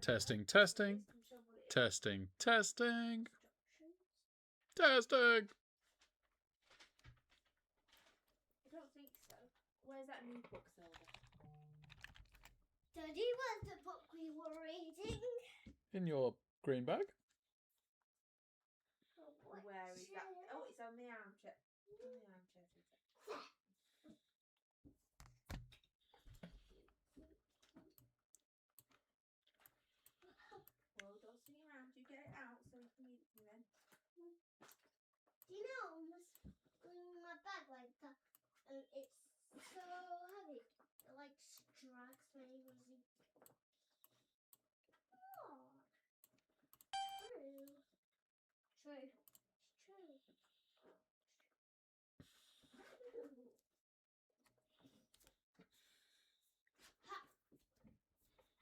Testing, testing. Testing, testing. Instructions? Testing. I don't think so. Where's that new book, Zelda? Daddy, where's the book we were reading? In your green bag. Where is that? Oh, it's on the armchair. On the armchair, sweetheart. Well, don't swing around. You get it out so you can read it to me then. Do you know my bag like that? And it's so heavy. It like drags me. Oh, true. True. It's true. Ha!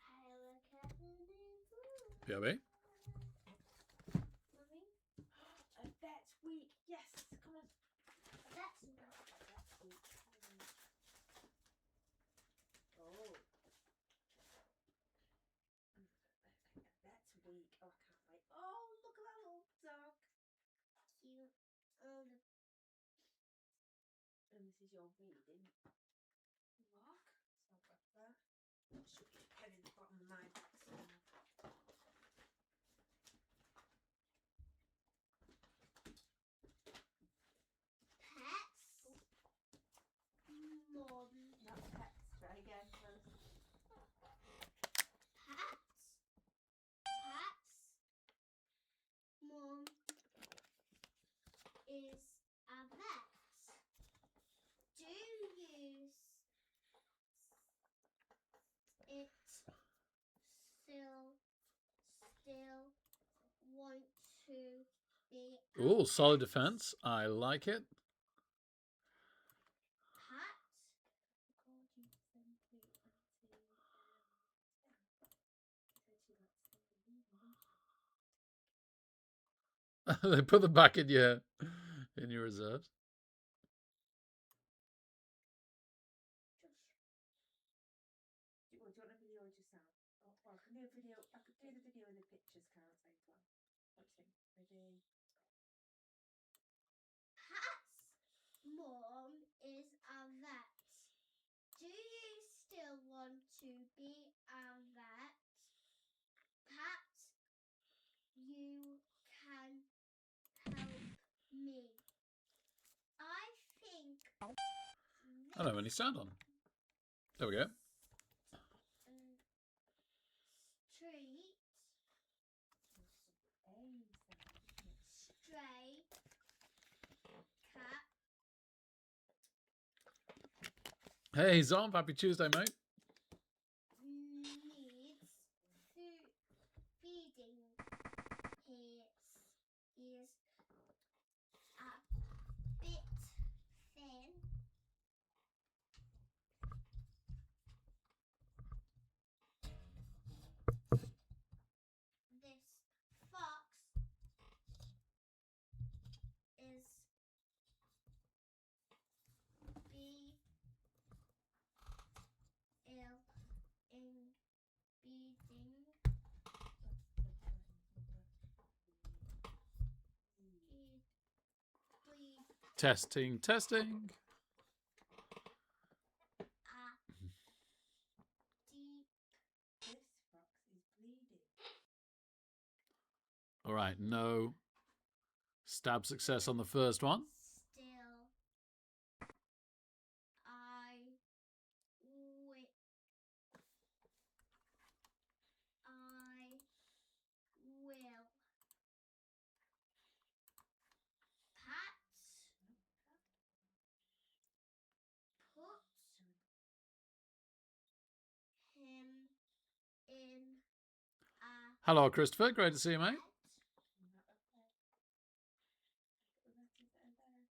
Hey, look at the new book. POV. Mummy, A vet week. Yes, come on. that's not. A vet week. Oh. A vet week. Oh, I can't wait. Oh, look at that little dog. Cute. And this is your reading log. So I've got that. There should be a pen in the bottom of my bag somewhere. Pets. Mom. Not pets. Try again. Close. Pets. Pets. Mom is a vet. Do you it still want to be a Ooh, solid vet? defense. I like it. Pat? They put them back in your reserves. Do you want a video or just sound? Oh, well, I can do a video. I could do the video and the pictures, can't I? As well. Let's see. Ready? Pat's mom is a vet. Do you still want to be a vet? Pat, you can help me. I think I don't have any sound on. There we go. street stray cat Hey, Zom. Happy Tuesday, mate. needs food feeding. He is a bit thin. This fox is be ill in beating. Please Testing, testing. deep This fox is bleeding. All right, no stab success on the first one. still. I will pat put him in a Hello, Christopher. Great to see you, mate. bed. Not a pet. The letters that are there.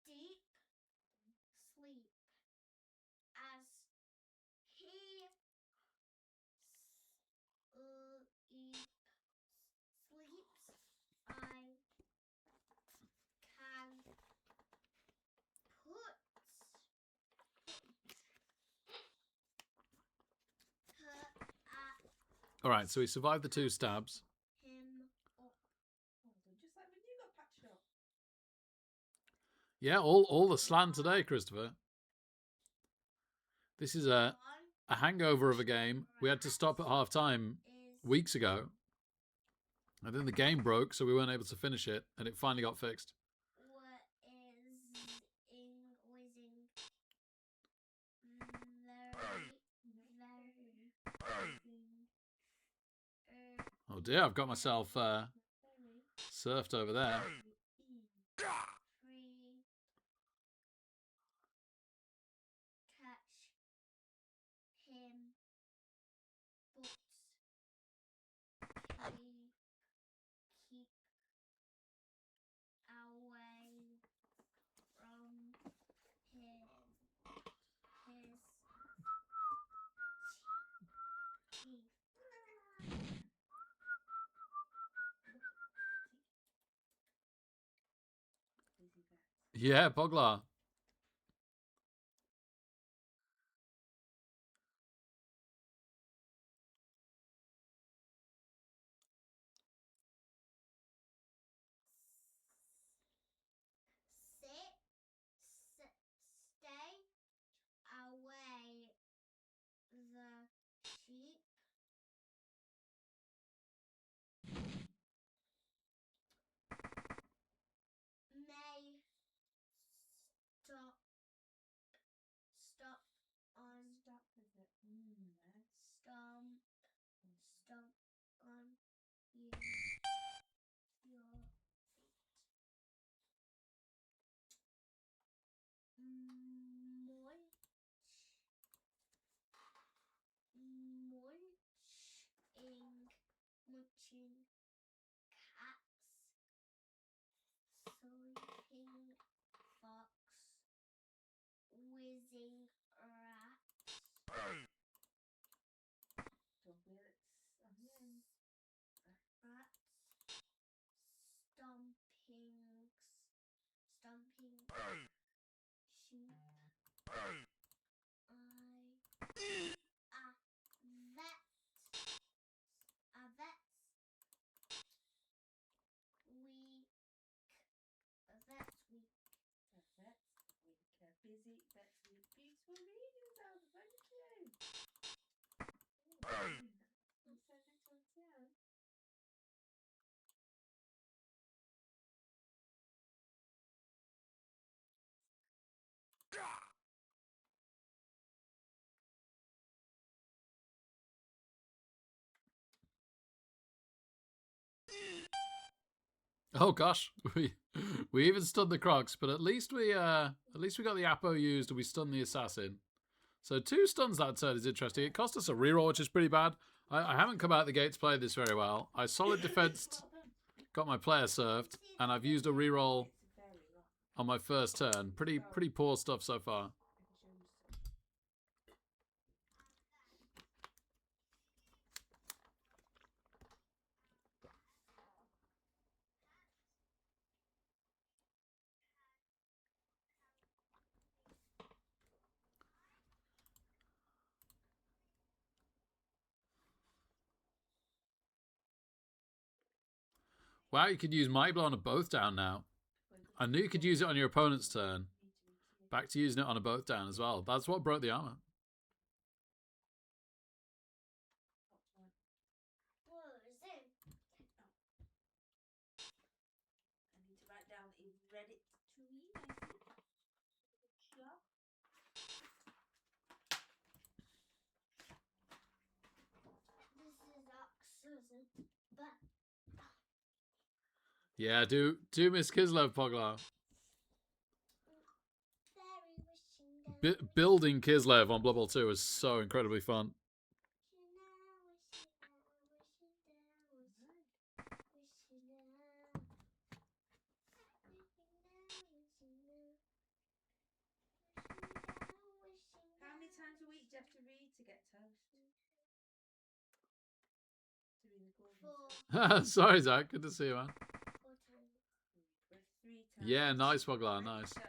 Deep sleep as he sleeps. I can put All right, so he survived the 2 stabs. Him up. Well done. Just like when you got patched up. Yeah, all the slant today, Christopher. This is a hangover of a game. We had to stop at half time weeks ago. And then the game broke, so we weren't able to finish it, and it finally got fixed. What is whizzing Oh dear, I've got myself surfed over there. free catch him but keep away from his teeth. Busy vet. Yeah, Poglar. Stay away the sheep. May stop on Stop with it. There. stomp on your munching cats, sleeping fox, whizzing rat, Don't feel it's onions. rats, stomping sheep. A vet's week. Busy vet's week. Beautiful reading sounds. Thank you. What's that next one? Yeah. Oh gosh, we even stunned the Crocs, but at least we got the Apo used and we stunned the assassin. So 2 stuns that turn is interesting. It cost us a reroll, which is pretty bad. I haven't come out the gate to play this very well. I solid defensed, got my player served, and I've used a reroll on my first turn. Pretty poor stuff so far. Wow, you could use Might Blow on a both down now. I knew you could use it on your opponent's turn. Back to using it on a both down as well. That's what broke the armor. I need to write down a Reddit tweet, I think. Sure. This is Susan, but Yeah, do Miss Kislev, Poglar. Building Kislev on Blood Bowl 2 is so incredibly fun. How many times a week do you have to read to get toast? To read the Gordon. Sorry, Zach. Good to see you, man. 3 times. Yeah, nice, Poglar. Nice. So,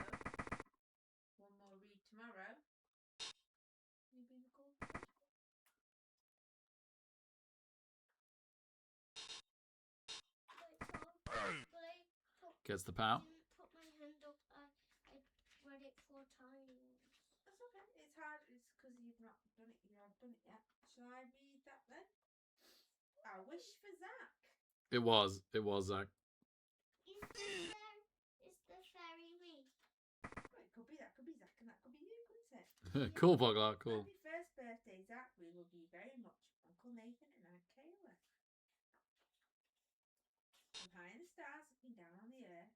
one more read tomorrow. Will you be in the Gordon? Gets the pow. didn't put my hand up. I read it 4 times. That's okay. It's hard. It's because you've not done it. You haven't done it yet. Shall I read that then? I wish for Zach. It was Zach. Is the fairy me? Well, it could be that. Could be Zach, and that could be you, couldn't it? Cool, Boglar, cool. Happy first birthday, Zach. We love you very much. Uncle Nathan and Aunt Kayla. From high in the stars, looking down on the earth,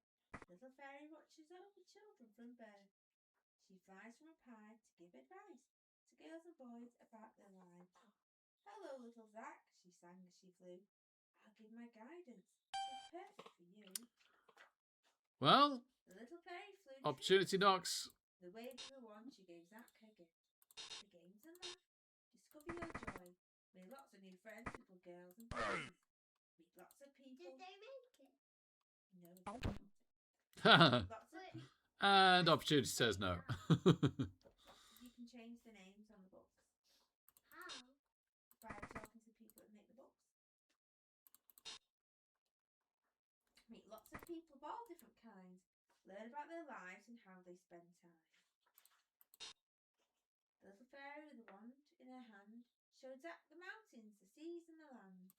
little fairy watches over children from birth. She flies from a pie to give advice to girls and boys about their lives. Hello, little Zach, she sang as she flew. I'll give my guidance. It's perfect for you. Well, The little fairy flew. opportunity knocks. The wave of the wand, she gave Zach her gift. The games and laugh. Discover your joy. Make lots of new friends, little girls and boys. Meet lots of people. Did they make it? No, they didn't. Lots of people. And opportunity says no. You can change the names on the books How? by talking to people that make the books. Meet lots of people of all different kinds. Learn about their lives and how they spend time. The little fairy with a wand in her hand showed Zach the mountains, the seas and the land.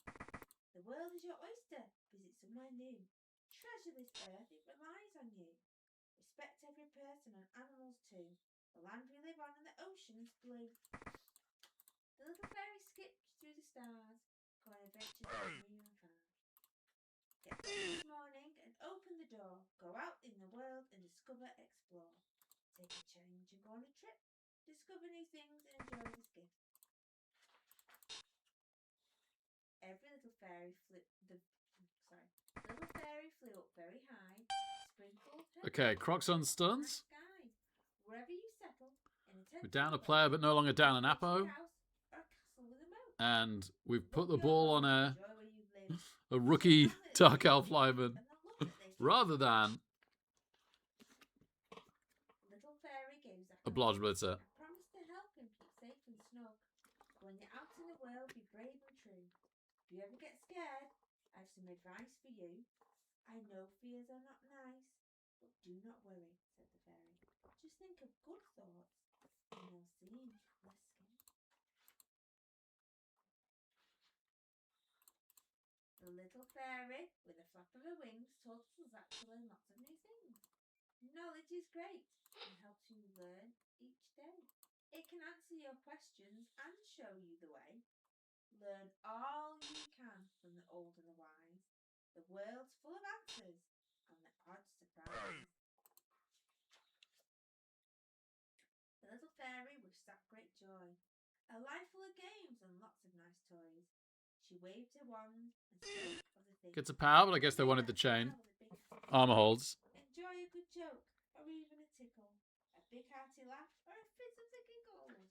The world is your oyster. Visit somewhere new. Treasure this earth, it relies on you. Respect every person and animals too. The land we live on and the ocean's blue. The little fairy skipped through the stars, going adventures near and far. Get up this morning and open the door. Go out in the world and discover, explore. Take a change and go on a trip. Discover new things and enjoy this gift. Every little fairy flew the little fairy flew up very high, sprinkled her Okay, feathers Crocs on in the stuns. sky. Wherever you settle, in a tent We're down a or player, but no longer down an a Apo. house or a castle with a moat. And we've put Love the your ball home, on enjoy where you live. a rookie Family that Dark they Elf love lineman and the love that they give. rather than Little fairy gave Zach a Blodge Blitzer. I promise to help him keep safe and snug. When you're out in the world, be brave and true. If you ever get scared, I've some advice for you. I know fears are not nice, but do not worry, said the fairy. Just think of good thoughts, and they'll seem less scary. The little fairy, with a flap of her wings, taught little Zach to learn lots of new things. Knowledge is great and helps you learn each day. It can answer your questions and show you the way. Learn all you can from the old and the wise. The world's full of answers and the odd surprises. The little fairy wished Zach great joy. A life full of games and lots of nice toys. She waved her wand and spoke of the things. Gets a power, but I guess they wanted the chain. Armor holds. Enjoy a good joke, or even a tickle, a big hearty laugh, or a fit of the giggles.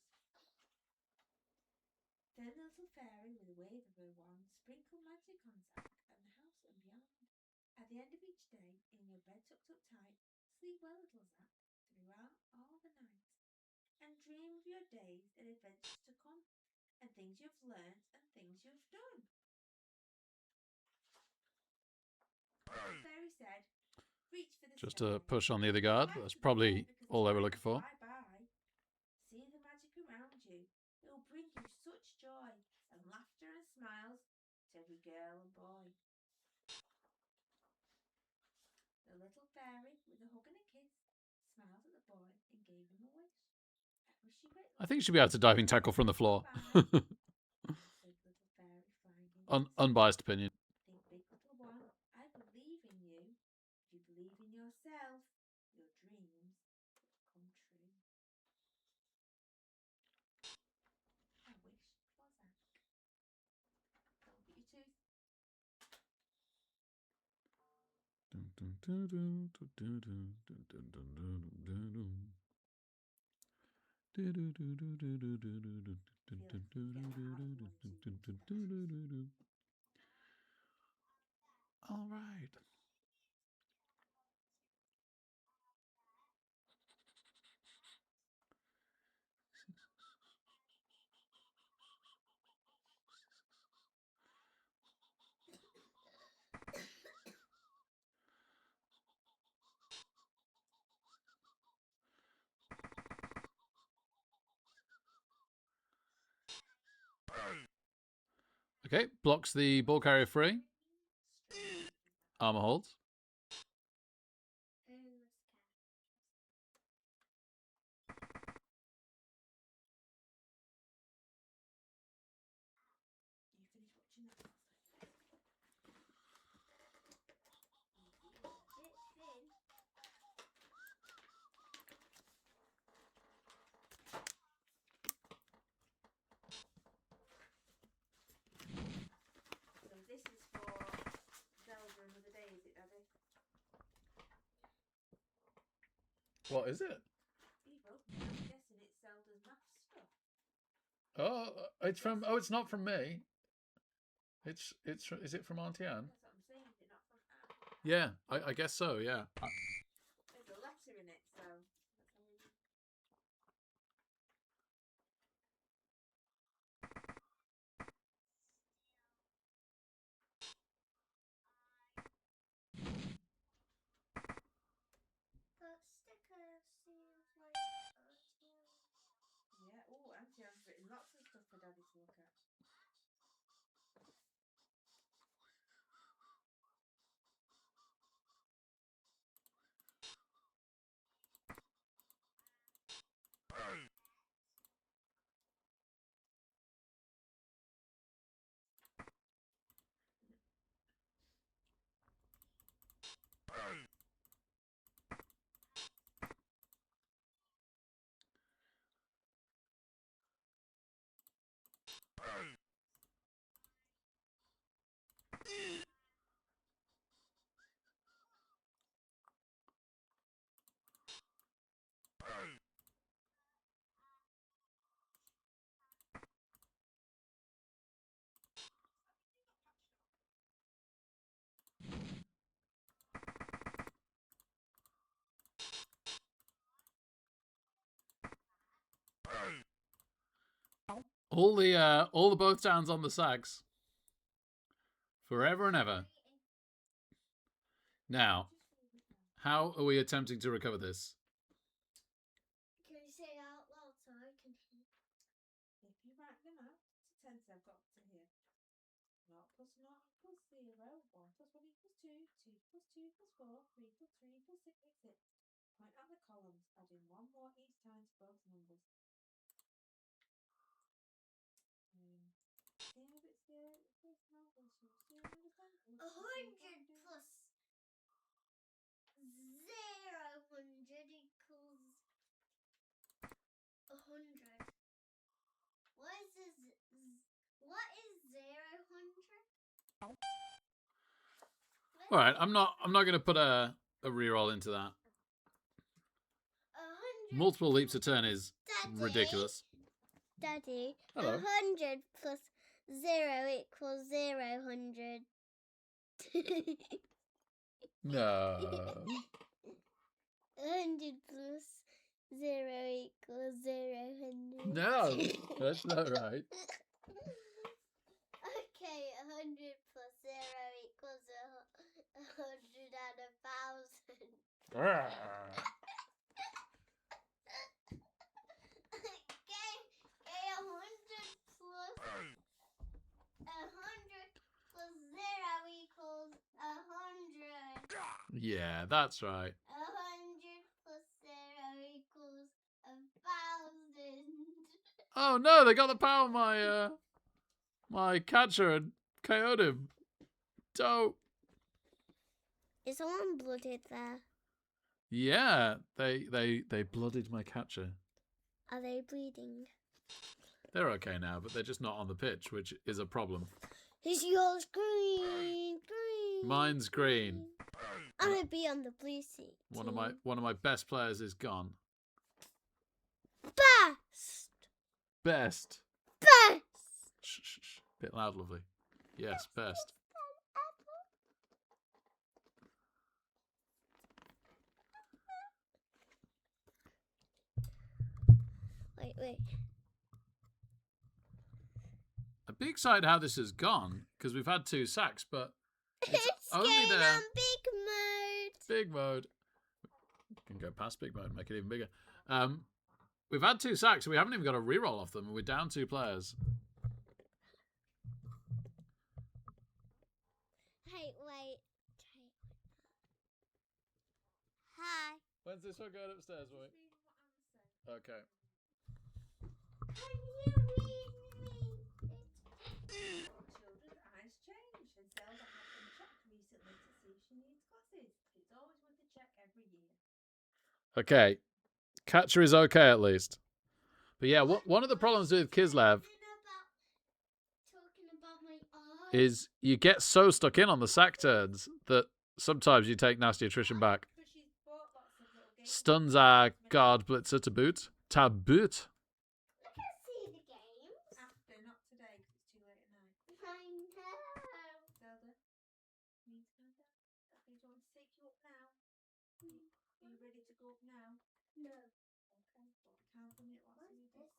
Then the little fairy, with a wave of her wand, sprinkled magic on Zach and the house and beyond. At the end of each day, in your bed tucked up tight, sleep well, little Zach, throughout all the night, and dream of your days and adventures to come, and things you've learned and things you've done. The little fairy said, reach for the Just sky. a push on the other guard. That's probably all they were looking for. Bye-bye. See the magic around you. It will bring you such joy and laughter and smiles to every girl and boy. The little fairy, with a hug and a kiss, smiled at the boy and gave him a wish. I wish you great luck. I think she'd be able to diving tackle from the floor. Bye, said little fairy, flying in. Unbiased opinion. Think big, little one. I believe in you. If you believe in yourself, your dreams will come true. I wish for Zach. Don't get your tooth. All right. Okay, blocks the ball carrier free. Armor holds. You finish watching that? So this is for Zelda another day, is it, Daddy? What is it? You've opened it. I'm guessing it's Zelda's math stuff. Oh, it's from. Oh, it's not from me. It's. Is it from Auntie Anne? That's what I'm saying. Is it not from Anne? Yeah, I guess so. Yeah. There's a letter in it, so that's how we know. That sticker seems like Yeah. Oh, Auntie Anne's written lots of stuff for Daddy to look at. All the both sounds on the sax. Forever and ever. Now, how are we attempting to recover this? Can you say it out loud so I can hear? If you write them out to 10, so I've got to hear. 0 plus 0 equals 0, 1 plus 1 equals 2, 2 plus 2 equals 4, 3 plus 3 equals 6, 6. Point out the columns, adding 1 more each time to both numbers. See if it's there. It's not. Do you understand? 100 plus 0 equals 100. What is 0 100? All right, I'm not going to put a reroll into that. 100. Multiple leaps a turn is Daddy, ridiculous. Daddy, Hello. 100 plus 0 equals 0 100. No. 100 plus 0 equals 0 100. No, that's not right. Okay, 100 plus 0 equals 100 and 1,000. Ah. Okay, 100 plus 0 equals 100. Yeah, that's right. 100 plus 0 equals 1,000. Oh no, they got the power of my my catcher and KO'd him. Dope. Is someone blooded there? Yeah, they blooded my catcher. Are they bleeding? They're okay now, but they're just not on the pitch, which is a problem. Is yours green? Green. Mine's green. I'm gonna be on the blue seat. One of my best players is gone. Best. Best. Best. Shh, shh, shh. Bit loud, lovely. Yes, best. Wait. I'm big excited how this has gone because we've had 2 sacks, but It's only going there. on big mode. Big mode. Can go past big mode, make it even bigger. We've had 2 sacks, so we haven't even got a reroll off them, and we're down 2 players. When's this one going upstairs, boy? Okay. Can you read me it? Children's eyes change, and Zelda had them checked recently to see if she needs glasses. It's always worth a check every year. Okay. Catcher is okay at least. But yeah, one of the problems with Kislev Talking about my eyes. is you get so stuck in on the sack turns that sometimes you take nasty attrition back. But she's bought lots of little games. Stuns our guard blitzer to boot. To boot. I can see the games. After, not today, because it's too late at night. I know. Zelda, you need to calm down. Daddy wants to take you up now. Are you ready to go up now? No. Okay, well, count a minute while What's you do. this?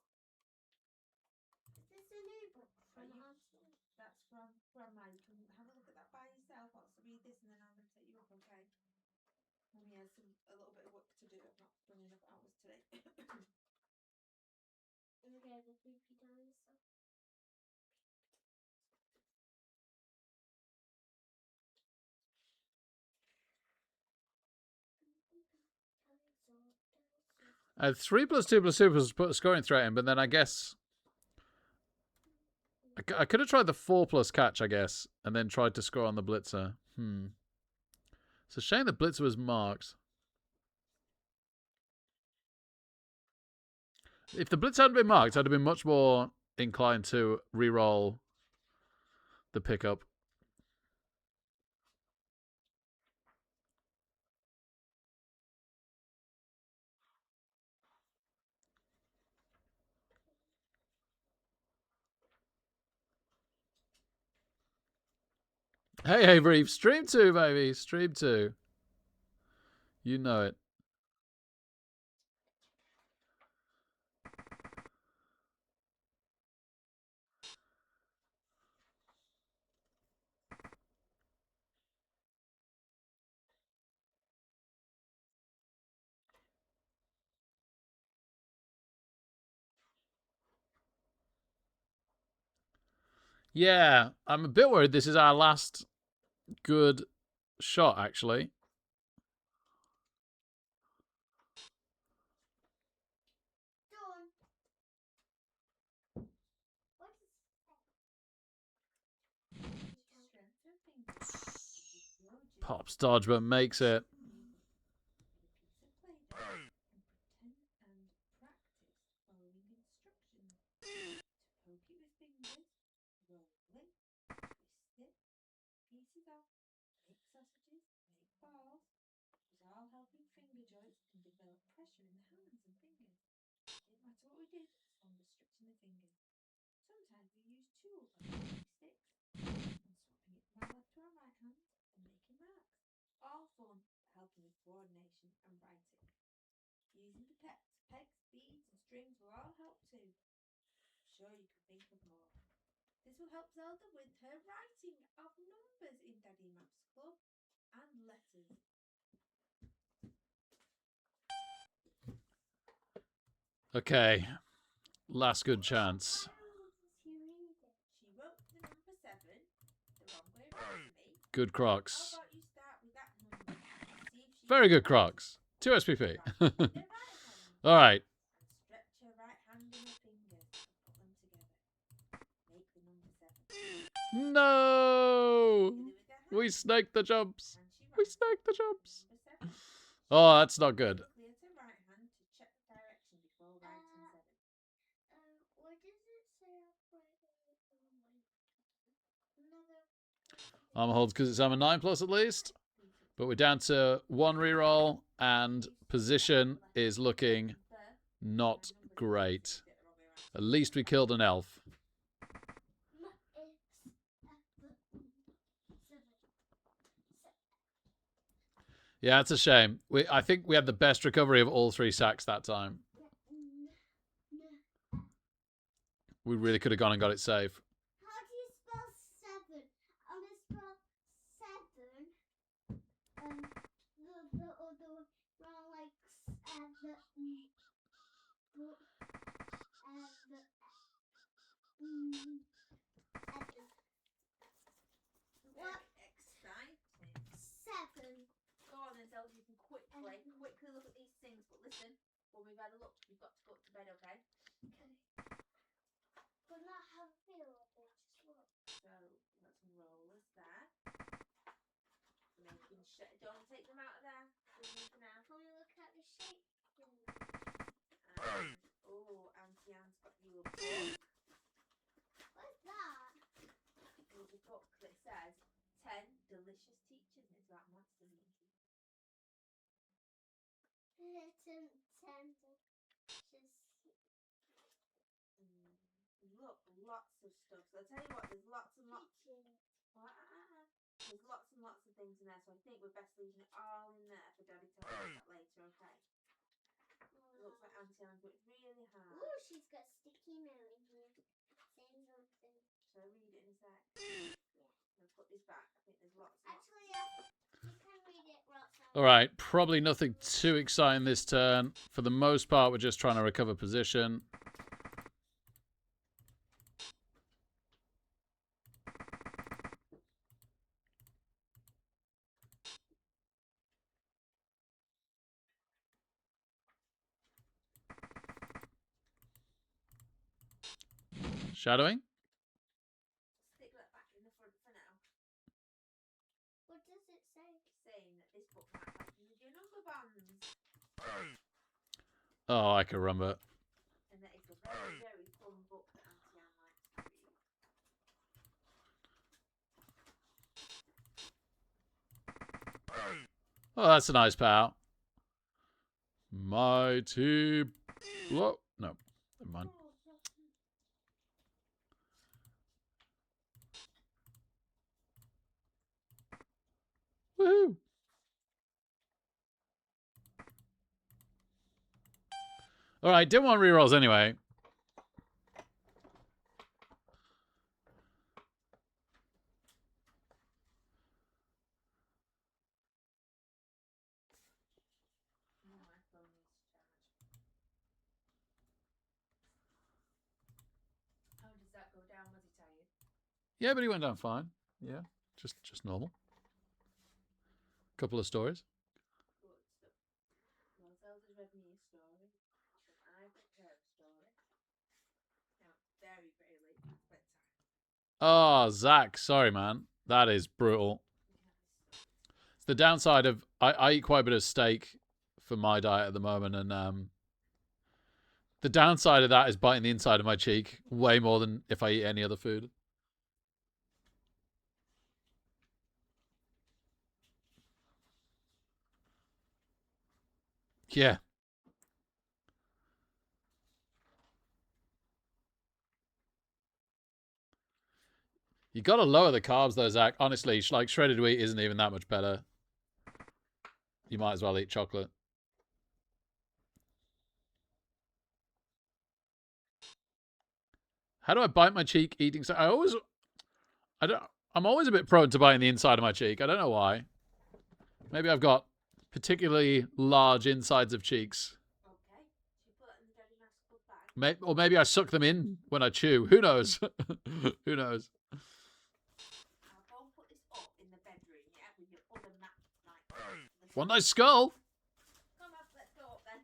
Is this a new book from Are you- Arsenal? That's from Grandma. You can have a look at that by yourself. I'll read this and then I'm going to take you up, okay? Mummy has a little bit of work to do. I've not done enough hours today. Okay, the creepy dinosaur. I had 3 + 2 + 2 was put a scoring threat in, but then I guess I could have tried the 4 + catch, I guess, and then tried to score on the blitzer. It's a shame the blitzer was marked. If the blitzer hadn't been marked, I'd have been much more inclined to re-roll the pickup. Hey, Avery, stream 2, baby. Stream 2. You know it. Yeah, I'm a bit worried this is our last good shot, actually. Dawn. What is Pops dodge, but makes it. Pieces off, make sausages, make balls. It was all helping finger joints and develop pressure in the hands and fingers. Didn't matter what we did as long as stretching the fingers. Sometimes we use tools like holding sticks and swapping it from our left to our right hand and making marks. All fun, but helping with coordination and writing. Using pipettes, pegs, beads and strings will all help too. I'm sure you can think of more. This will help Zelda with her writing of numbers in Daddy Maps Club and letters. Okay. Last good chance. She wrote the number 7 the wrong way around for me. Good Crocs. How about you start with that number? See if she Very can good write Crocs. 2 SPP. right in her right hand. All right. And stretch her right hand and her fingers and put them together. Make the number 7. No! Fill it with her hand. We snaked the jumps. And she We writes snaked the jumps. number 7. Oh, that's not good. Clear to right hand to check the direction before writing 7. What does it say after another? Armor holds because it's armor 9 plus at least. But we're down to 1 reroll, and position is looking not great. At least we killed an elf. Yeah, it's a shame. I think we had the best recovery of all 3 sacks that time. We really could have gone and got it safe. How do you spell 7? I'm gonna spell 7. The other wrong, like Very exciting. 7. Go on then, Zelda, you can quickly look at these Better look, you've got to go to bed, okay? Okay. But not have a feel of it, just look. So, we've got some rollers there. Making sure, don't take them out of there. Leave them for now. Can we look at the shape? And, oh, Auntie Anne's got you a book. What's that? There's a book that says 10 delicious teachings about mastering English. Look, lots of stuff. So I'll tell you what, there's lots and lots. There's lots and lots of things in there, so I think we're best leaving it all in there for Daddy to look at later, okay? It looks like Auntie Anne's worked really hard. Oh, she's got sticky note in here. Saying something. Shall I read it in a sec? Yeah. I'll put this back. I think there's lots and lots. Actually, you can read it right now. Alright, probably nothing too exciting this turn. For the most part, we're just trying to recover position. Shadowing? Stick that back in the front for now. What does it say? Saying that this book might help you with your number bands. Oh, I can remember. And that it's a very, very fun book that Auntie Anne likes to read. Oh, that's a nice pal. Mighty... Whoa. No, never mind. Woohoo! Alright, didn't want rerolls anyway. Oh, my phone needs to charge. How does that go down? Was he tired? Yeah, but he went down fine. Yeah, just normal. Couple of stories. Good stuff. Well, Zelda's read me a story. And I've read her a story. Now it's very, very late past bedtime. Oh, Zach, sorry, man. That is brutal. It's the downside of... I eat quite a bit of steak for my diet at the moment, and the downside of that is biting the inside of my cheek way more than if I eat any other food. Yeah. You got to lower the carbs, though, Zach. Honestly, like shredded wheat isn't even that much better. You might as well eat chocolate. How do I bite my cheek eating? So I'm always a bit prone to biting the inside of my cheek. I don't know why. Maybe I've got particularly large insides of cheeks. Okay. Should we put that in the Daddy Mask Club bag? Or maybe I suck them in when I chew. Who knows? Who knows? I'll go and put this up in the bedroom, yeah, with your other map. One nice skull. Come on, let's go up then.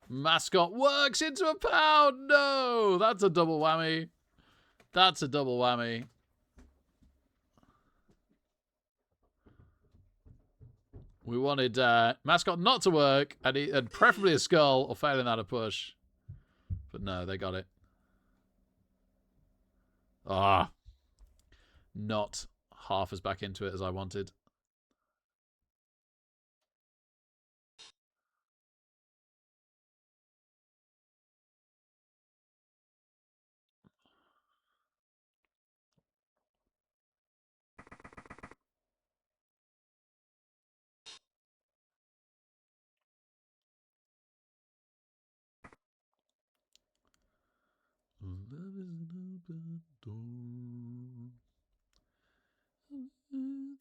Mascot works into a pound. No, that's a double whammy. That's a double whammy. We wanted mascot not to work, and preferably a skull, or failing that a push. But no, they got it. Ah, not half as back into it as I wanted. Love is an open door. With you.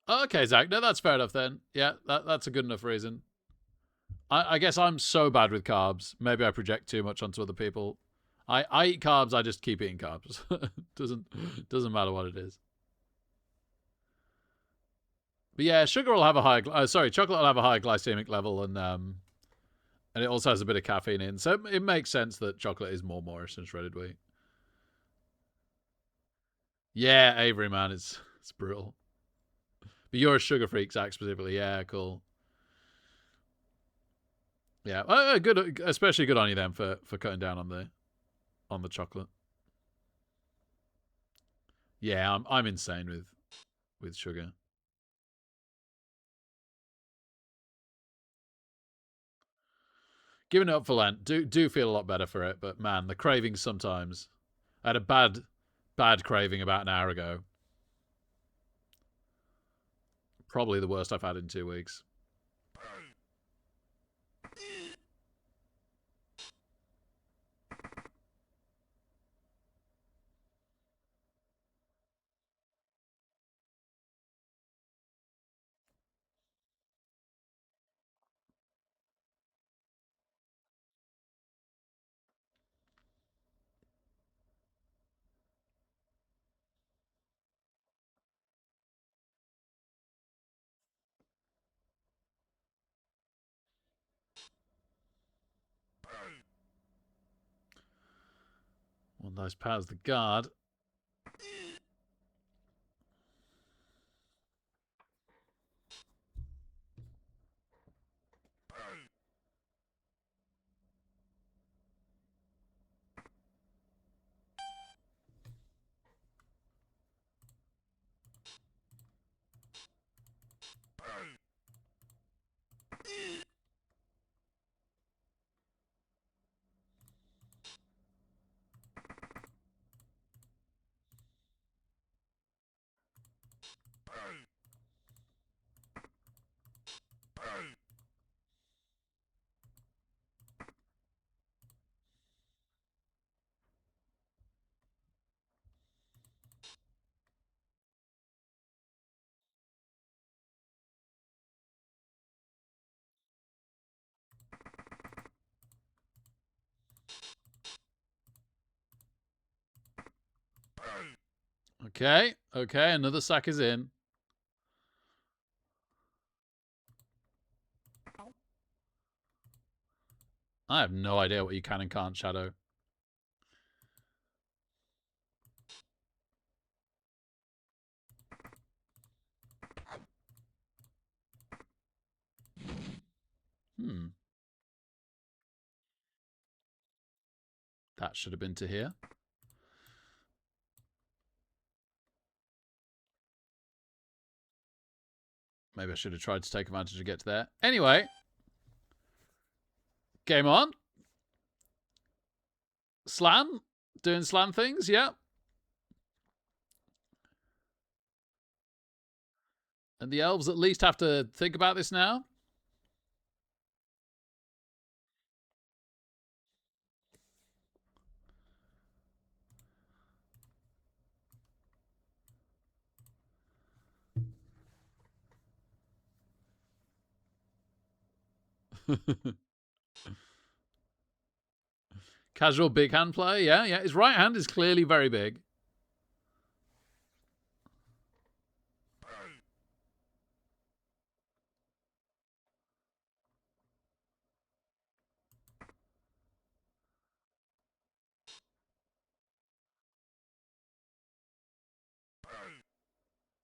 Okay, Zach. No, that's fair enough then. Yeah, that's a good enough reason. I guess I'm so bad with carbs. Maybe I project too much onto other people. I eat carbs. I just keep eating carbs. doesn't matter what it is. But yeah, sugar will have a high. Chocolate will have a high glycemic level, and it also has a bit of caffeine in, so it makes sense that chocolate is more moist than shredded wheat. Yeah, Avery, man, it's brutal. But you're a sugar freak, Zach, specifically. Yeah, cool. Yeah, good, especially good on you then for cutting down on the chocolate. Yeah, I'm insane with sugar. Giving it up for Lent do feel a lot better for it, but man, the cravings sometimes. I had a bad craving about an hour ago. Probably the worst I've had in 2 weeks. One of those powers the guard. Okay, another sack is in. I have no idea what you can and can't shadow. That should have been to here. Maybe I should have tried to take advantage to get to there. Anyway. Game on. Slan. Doing slan things, yeah. And the elves at least have to think about this now. Casual big hand play, yeah. His right hand is clearly very big.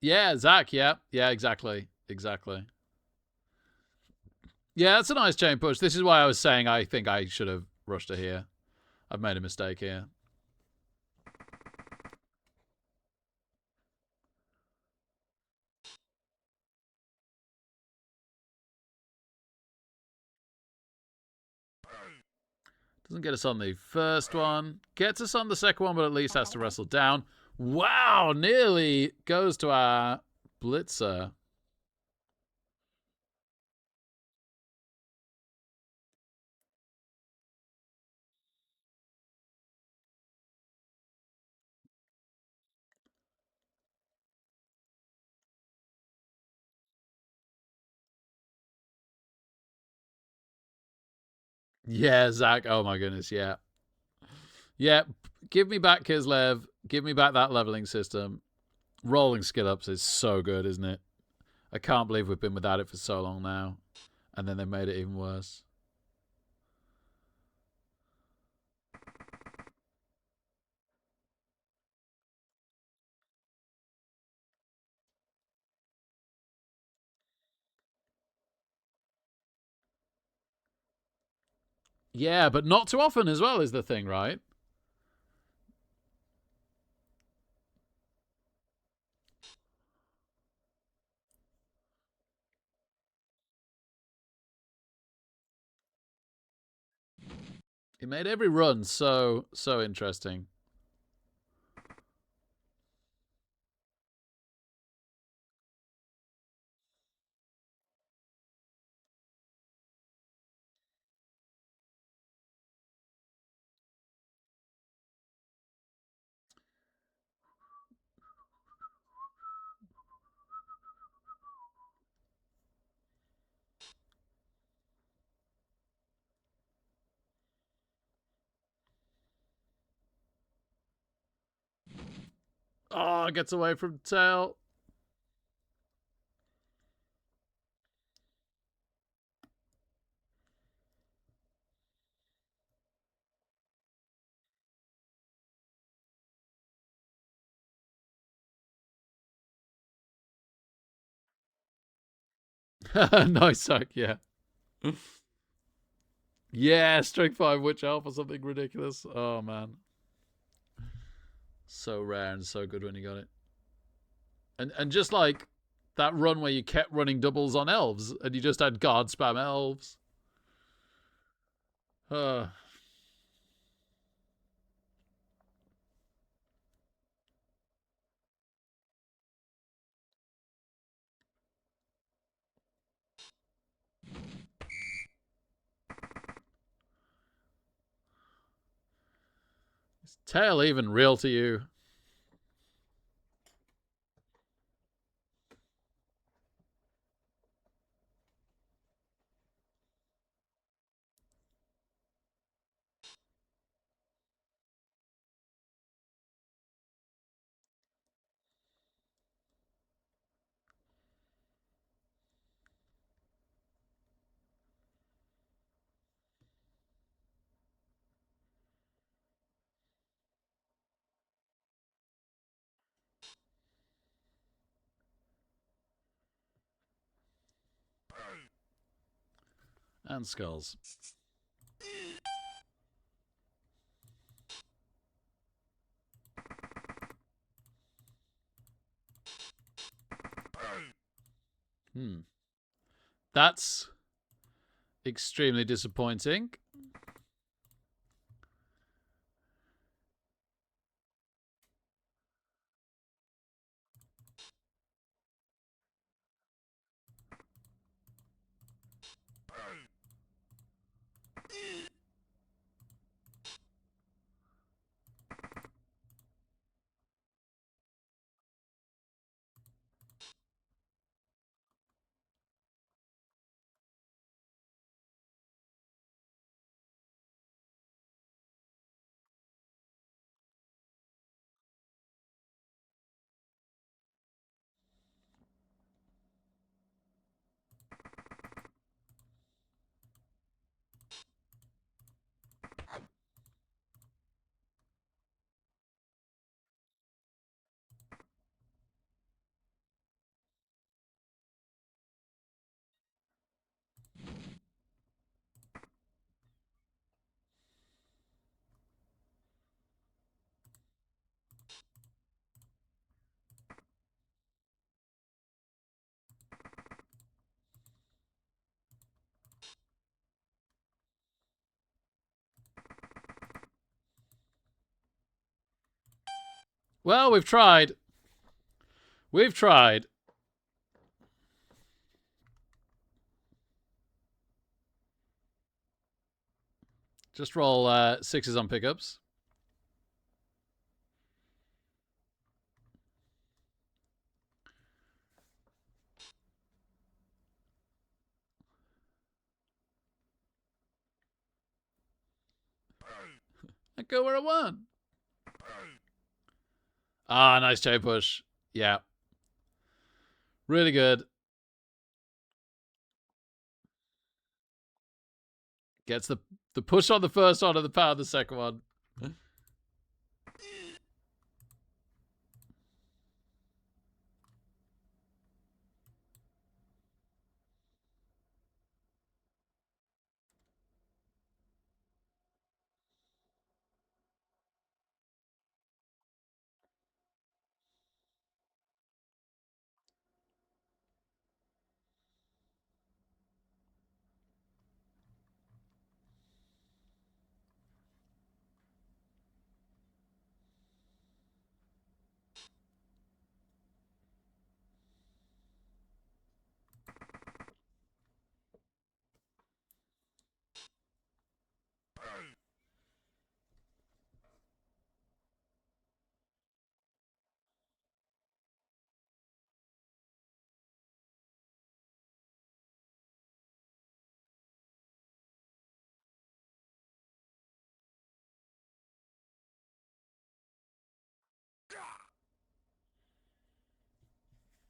Yeah, Zach, yeah. Yeah, exactly. Yeah, that's a nice chain push. This is why I was saying I think I should have rushed her here. I've made a mistake here. Doesn't get us on the first one. Gets us on the second one, but at least has to wrestle down. Wow, nearly goes to our blitzer. Yeah, Zach. Oh my goodness, yeah. Yeah, give me back Kislev. Give me back that leveling system. Rolling skill ups is so good, isn't it? I can't believe we've been without it for so long now. And then they made it even worse. Yeah, but not too often as well is the thing, right? It made every run so interesting. Oh, gets away from tail. Nice sack, yeah. Yeah, strength 5 witch elf or something ridiculous. Oh man. So rare and so good when you got it. And just like that run where you kept running doubles on elves and you just had guard spam elves. Uh, is tail even real to you? And skulls. That's extremely disappointing. Well, we've tried. We've tried. Just roll 6s on pickups. go where I want. Ah, nice J push. Yeah. Really good. Gets the push on the first one and the power on the second one.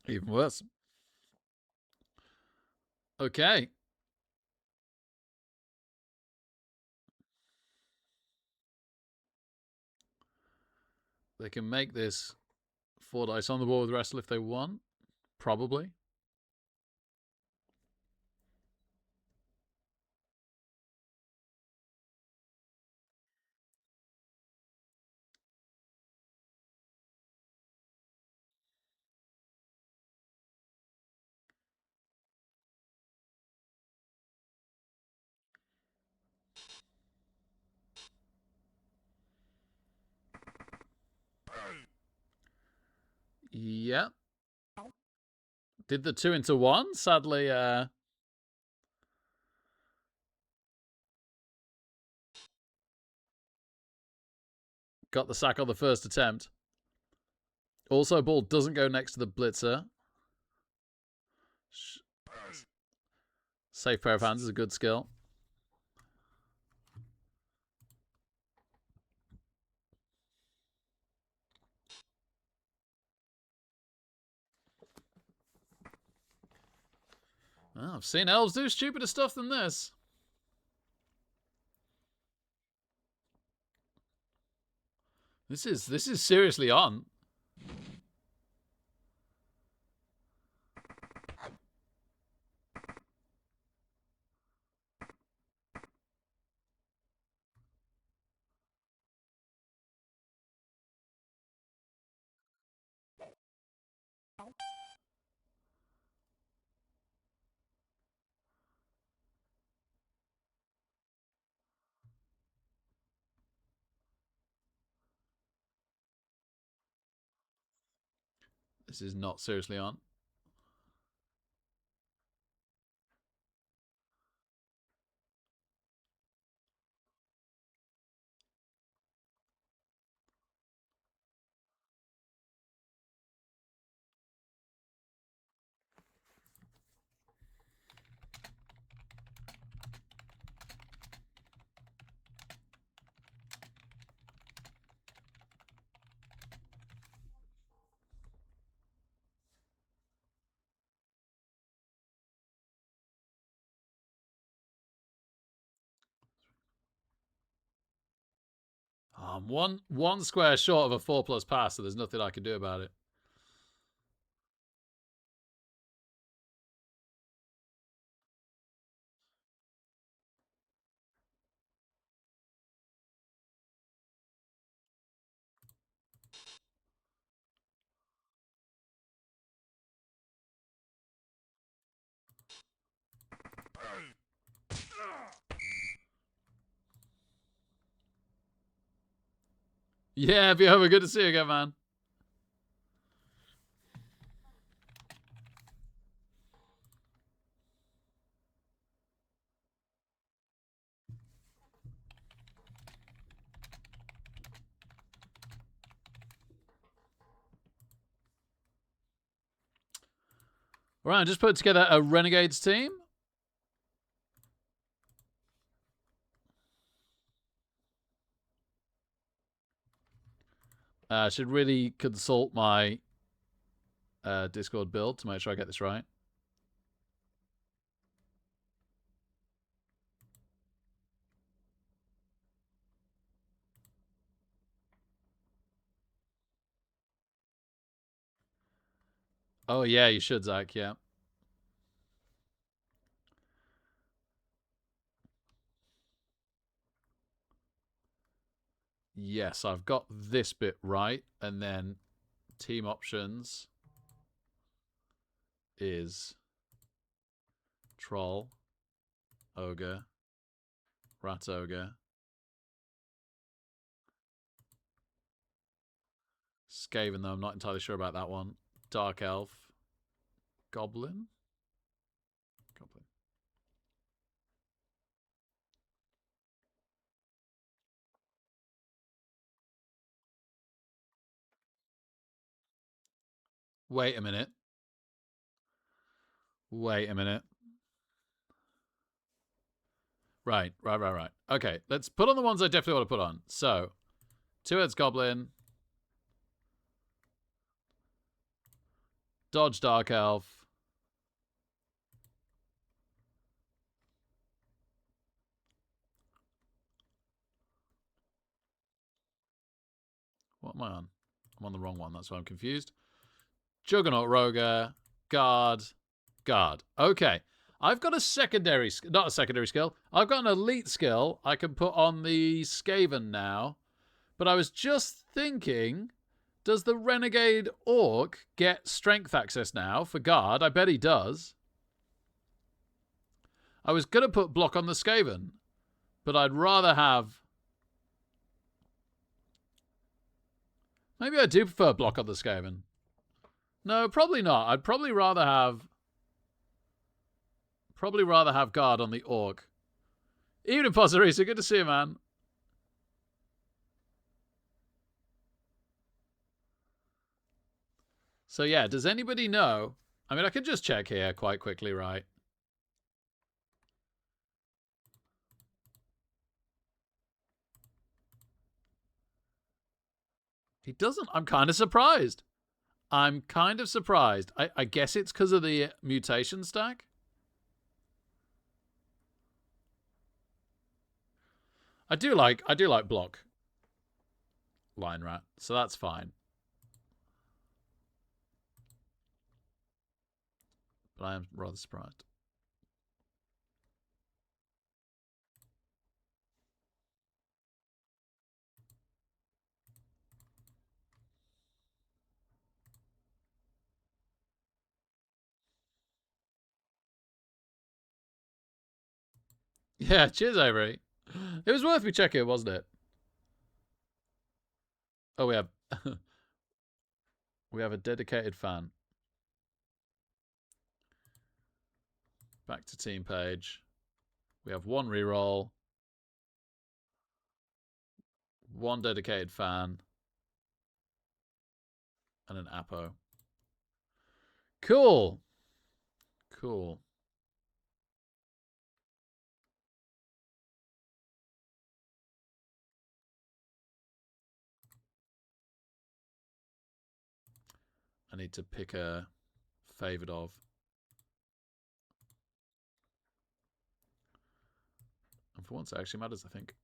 Even worse. Okay. They can make this 4 dice on the board with wrestle if they want. Probably. Yeah. Did the 2 into 1. Sadly, got the sack on the first attempt. Also, ball doesn't go next to the blitzer. Safe pair of hands is a good skill. Well, I've seen elves do stupider stuff than this. This is seriously on. This is not seriously on. I'm one square short of a 4+ pass, so there's nothing I can do about it. Yeah, Bioba, good to see you again, man. All right, I just put together a Renegades team. I should really consult my Discord build to make sure I get this right. Oh, yeah, you should, Zach, yeah. Yes, I've got this bit right, and then team options is troll, ogre, rat ogre, Skaven, though I'm not entirely sure about that one, dark elf, goblin. Wait a minute. Right. Okay, let's put on the ones I definitely want to put on. So, two heads goblin, dodge dark elf, what am I on? I'm on the wrong one, that's why I'm confused. Juggernaut Roger, guard. Okay. I've got a secondary, not a secondary skill. I've got an elite skill I can put on the Skaven now. But I was just thinking, does the Renegade Orc get strength access now for guard? I bet he does. I was going to put block on the Skaven, but I'd rather have... Maybe I do prefer block on the Skaven. No, probably not. I'd probably rather have guard on the Orc. Evening, Posserisa. Good to see you, man. So, yeah, does anybody know? I mean, I can just check here quite quickly, right? He doesn't. I'm kind of surprised. I guess it's because of the mutation stack. I do like block line rat, so that's fine. But I am rather surprised. Yeah, cheers, Avery. It was worth me checking, wasn't it? Oh, we have we have a dedicated fan. Back to team page. We have one reroll, one dedicated fan, and an Apo. Cool. I need to pick a favored of. And for once, it actually matters, I think.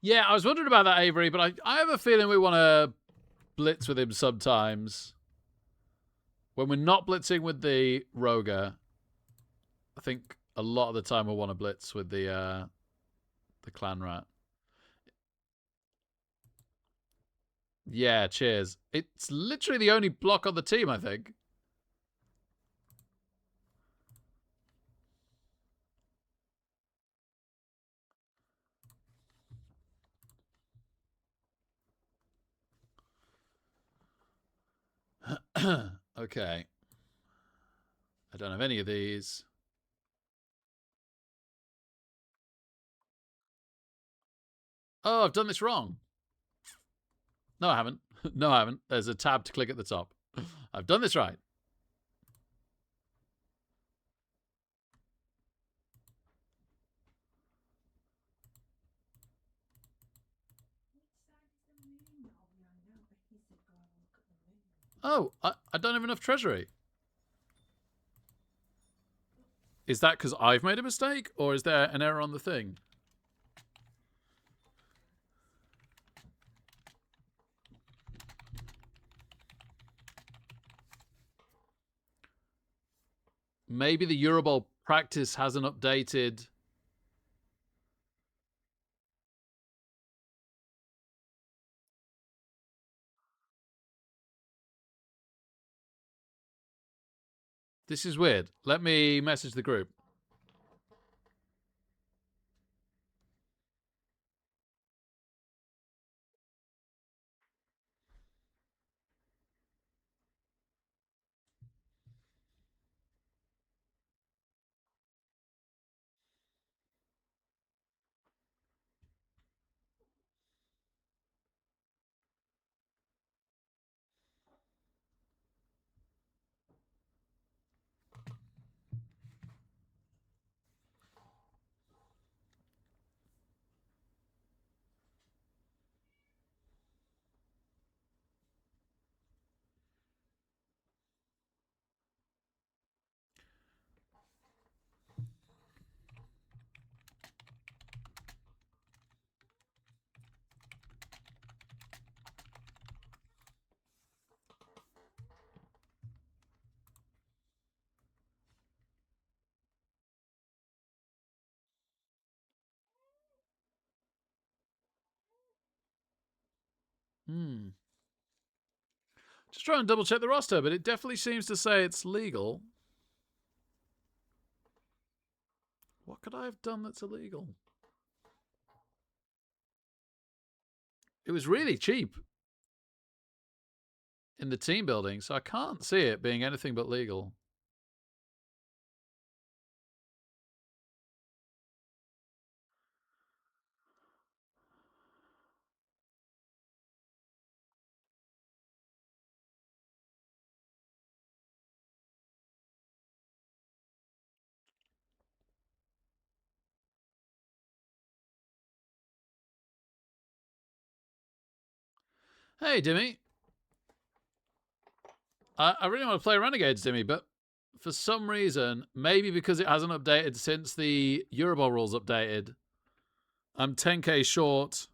Yeah, I was wondering about that, Avery, but I have a feeling we want to blitz with him sometimes. When we're not blitzing with the Roger, I think a lot of the time we'll want to blitz with the Clan Rat. Yeah, cheers. It's literally the only block on the team, I think. Okay. I don't have any of these. Oh, I've done this wrong. No, I haven't. No, I haven't. There's a tab to click at the top. I've done this right. Oh, I don't have enough treasury. Is that because I've made a mistake, or is there an error on the thing? Maybe the Eurobowl practice hasn't updated. This is weird. Let me message the group. Just trying to double check the roster, but it definitely seems to say it's legal. What could I have done that's illegal? It was really cheap in the team building, so I can't see it being anything but legal. Hey, Dimmy. I really want to play Renegades, Dimmy, but for some reason, maybe because it hasn't updated since the Eurobowl rules updated, I'm 10k short.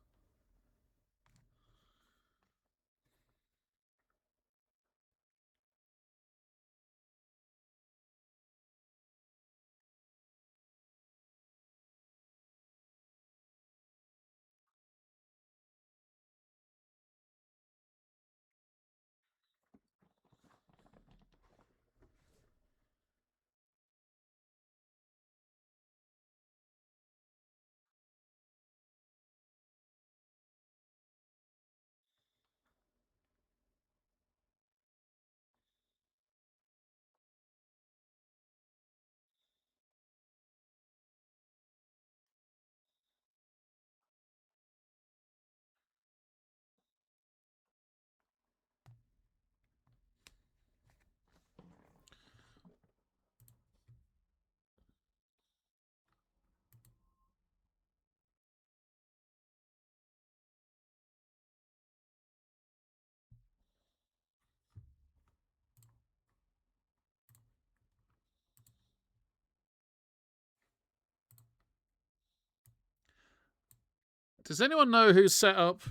Does anyone know who set up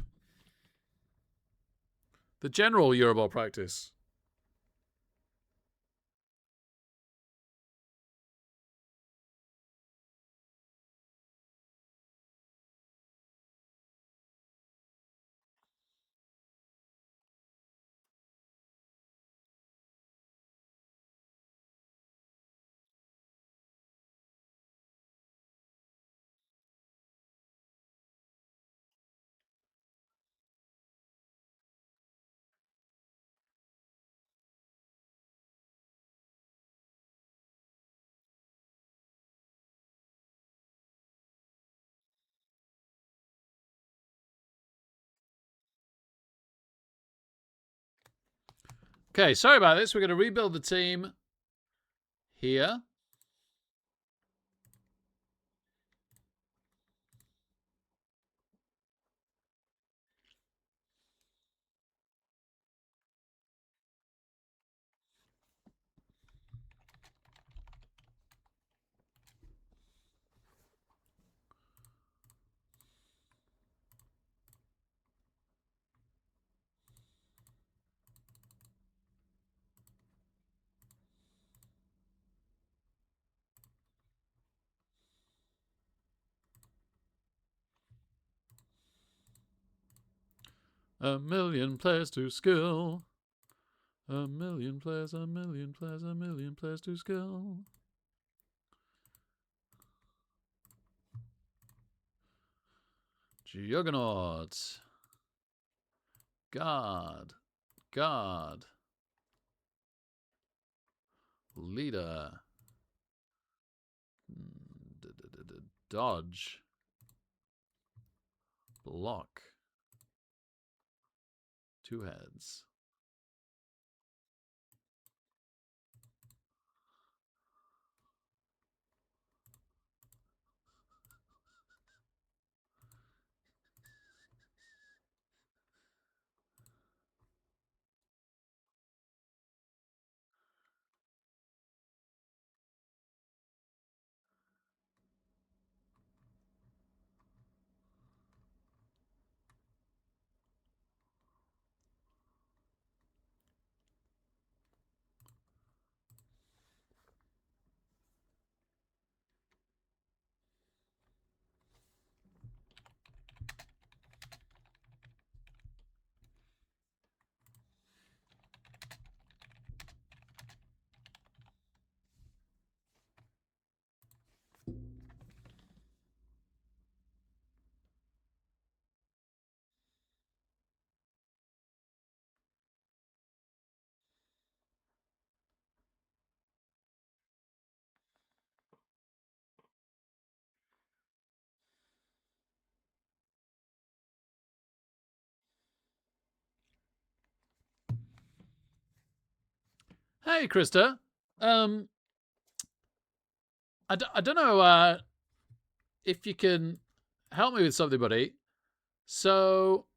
the general Eurobowl practice? Okay, sorry about this. We're going to rebuild the team here. A million players to skill. A million players, a million players, a million players to skill. Juggernaut. Guard. Guard. Leader. Dodge. Block. Two heads. Hey, Krista. I don't know if you can help me with something, buddy. So,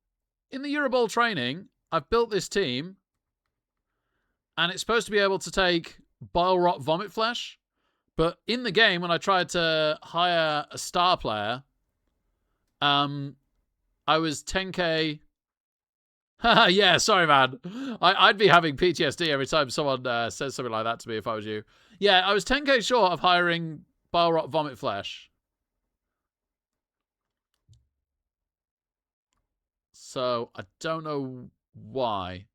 in the Eurobowl training, I've built this team, and it's supposed to be able to take bile rot vomit flesh. But in the game, when I tried to hire a star player, I was 10k. Yeah, sorry, man. I'd be having PTSD every time someone says something like that to me if I was you. Yeah, I was 10k short of hiring bile rot vomit flesh. So I don't know why.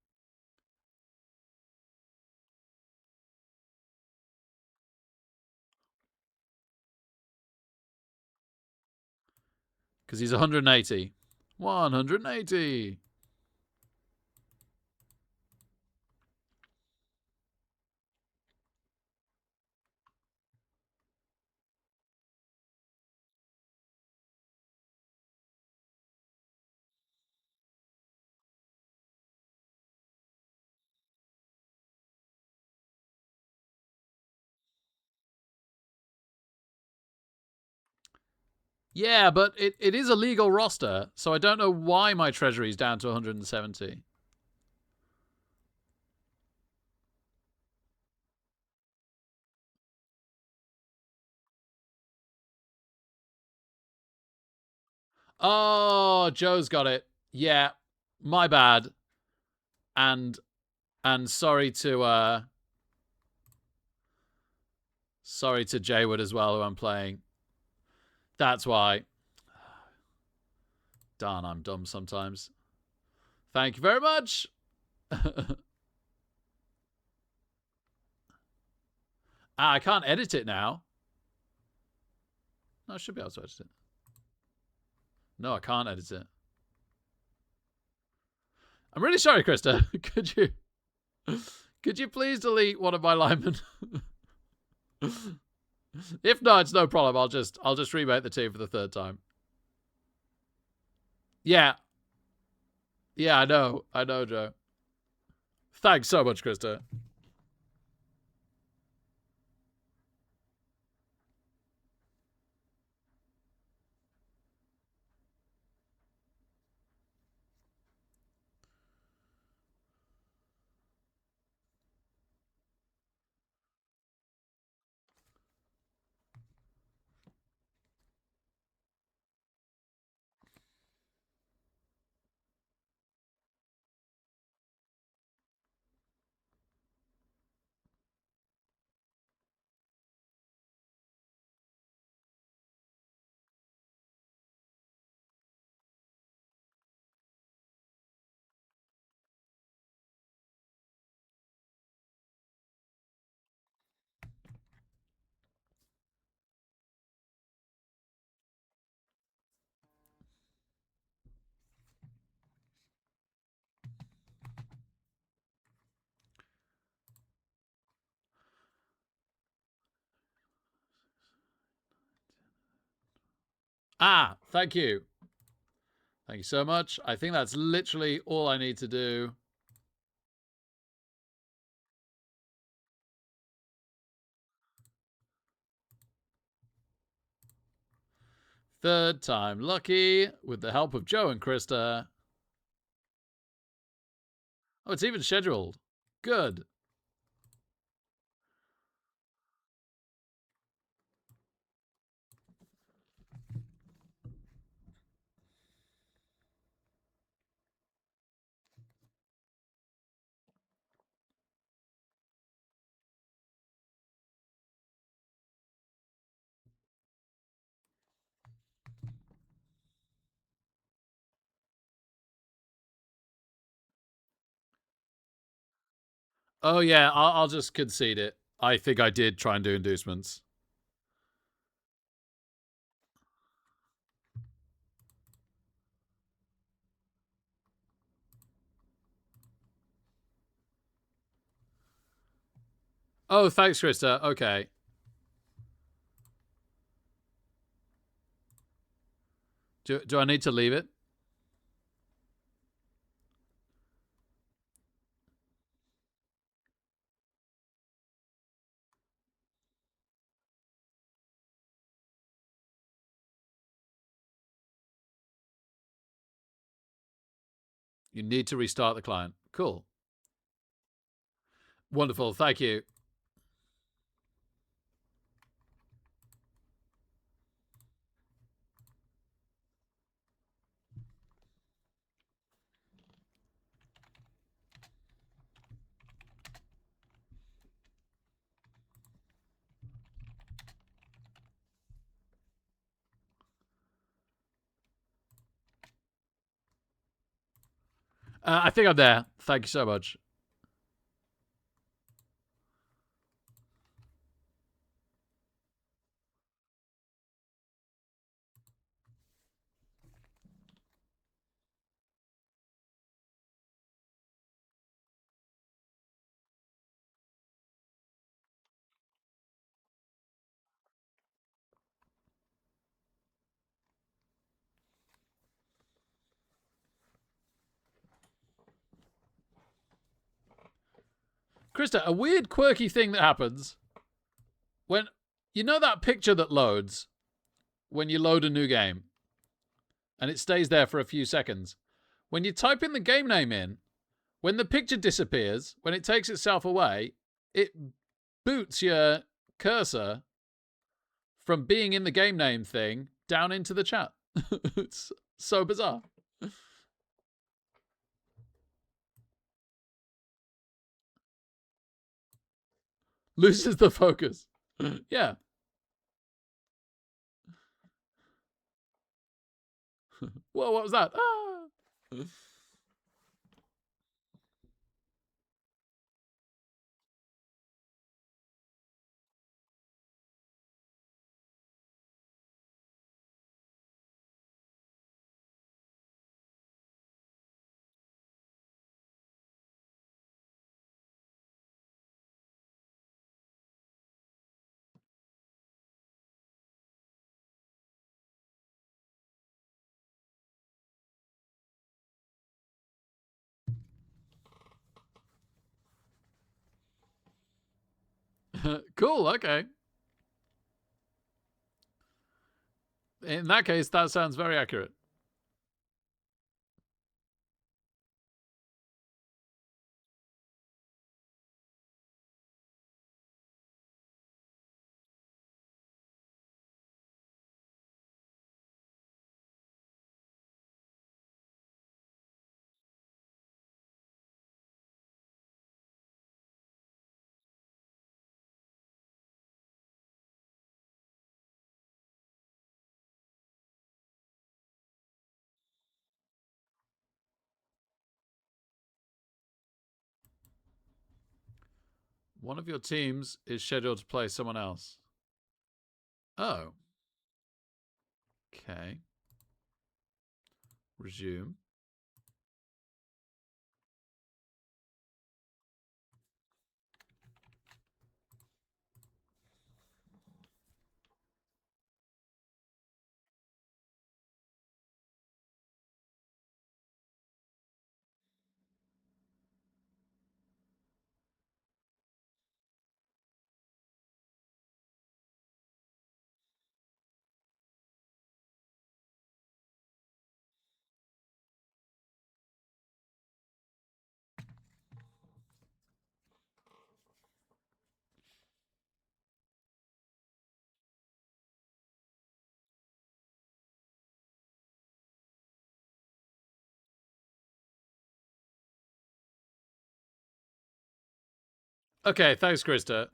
Because he's 180. 180. Yeah, but it is a legal roster, so I don't know why my treasury is down to 170. Oh, Joe's got it. Yeah, my bad. And sorry to Jayward as well, who I'm playing. That's why. Darn, I'm dumb sometimes. Thank you very much. I can't edit it now. No, I should be able to edit it. No, I can't edit it. I'm really sorry, Krista. Could you please delete one of my linemen? If not, it's no problem. I'll just remake the team for the third time. Yeah. Yeah, I know, Joe. Thanks so much, Krista. Ah, thank you. Thank you so much. I think that's literally all I need to do. Third time lucky with the help of Joe and Krista. Oh, it's even scheduled. Good. Oh, yeah, I'll just concede it. I think I did try and do inducements. Oh, thanks, Krista. Okay. Do I need to leave it? You need to restart the client. Cool. Wonderful. Thank you. I think I'm there. Thank you so much. Krista, a weird, quirky thing that happens when you know that picture that loads when you load a new game and it stays there for a few seconds. When you type in the game name in, when the picture disappears, when it takes itself away, it boots your cursor from being in the game name thing down into the chat. It's So bizarre. Loses the focus. Yeah. Whoa, what was that? Ah! Cool, okay. In that case, that sounds very accurate. One of your teams is scheduled to play someone else. Oh. Okay. Resume. Okay, thanks, Krista.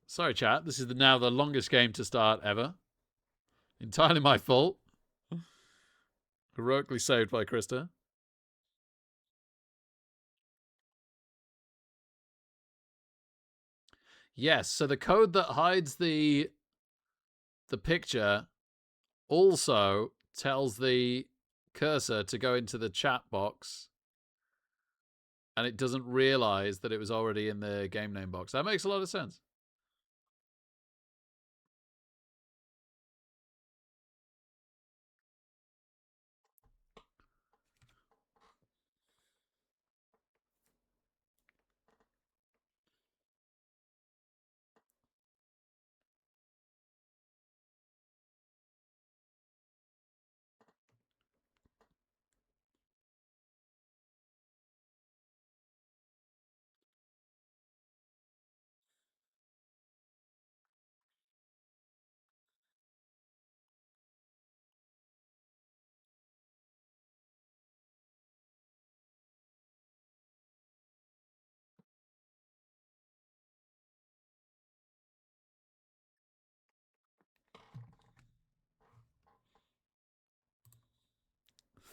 Sorry, chat. This is now the longest game to start ever. Entirely my fault. Heroically saved by Krista. Yes, so the code that hides the picture also tells the cursor to go into the chat box, and it doesn't realize that it was already in the game name box. That makes a lot of sense.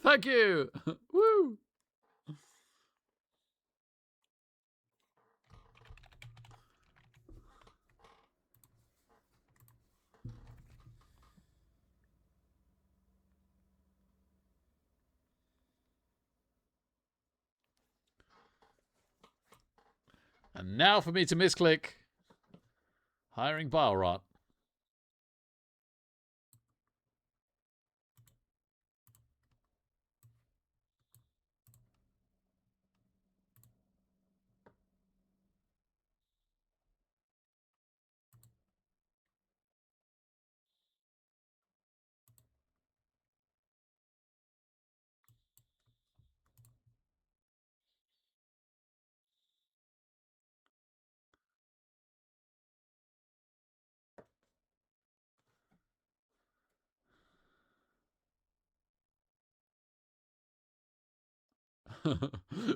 Thank you. Woo. And now for me to misclick hiring bile rot.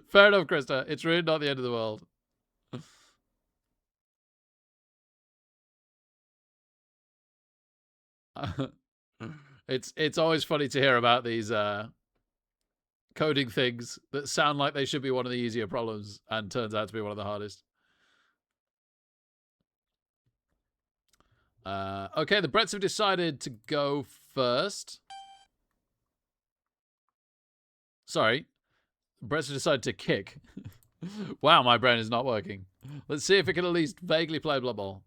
Fair enough, Krista. It's really not the end of the world. It's always funny to hear about these coding things that sound like they should be one of the easier problems and turns out to be one of the hardest. Okay, the Bretts have decided to go first. Sorry. Bretts have decided to kick. Wow, my brain is not working. Let's see if it can at least vaguely play Blood Bowl.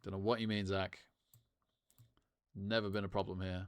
Don't know what you mean, Zach. Never been a problem here.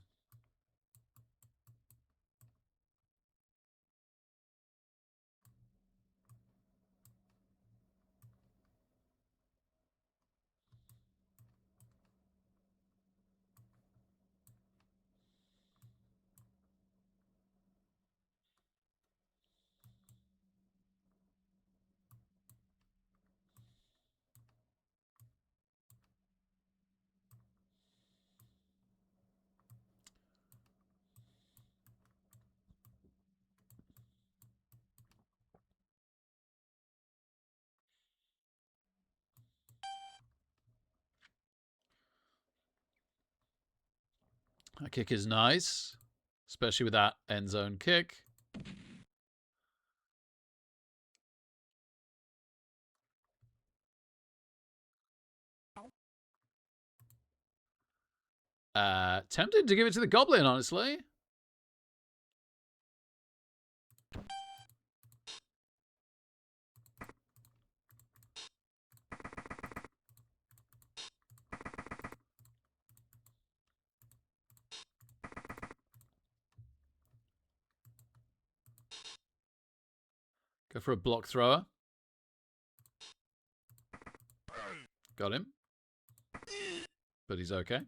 That kick is nice, especially with that end zone kick. Tempted to give it to the Goblin, honestly. Go for a block thrower. Got him. But he's okay.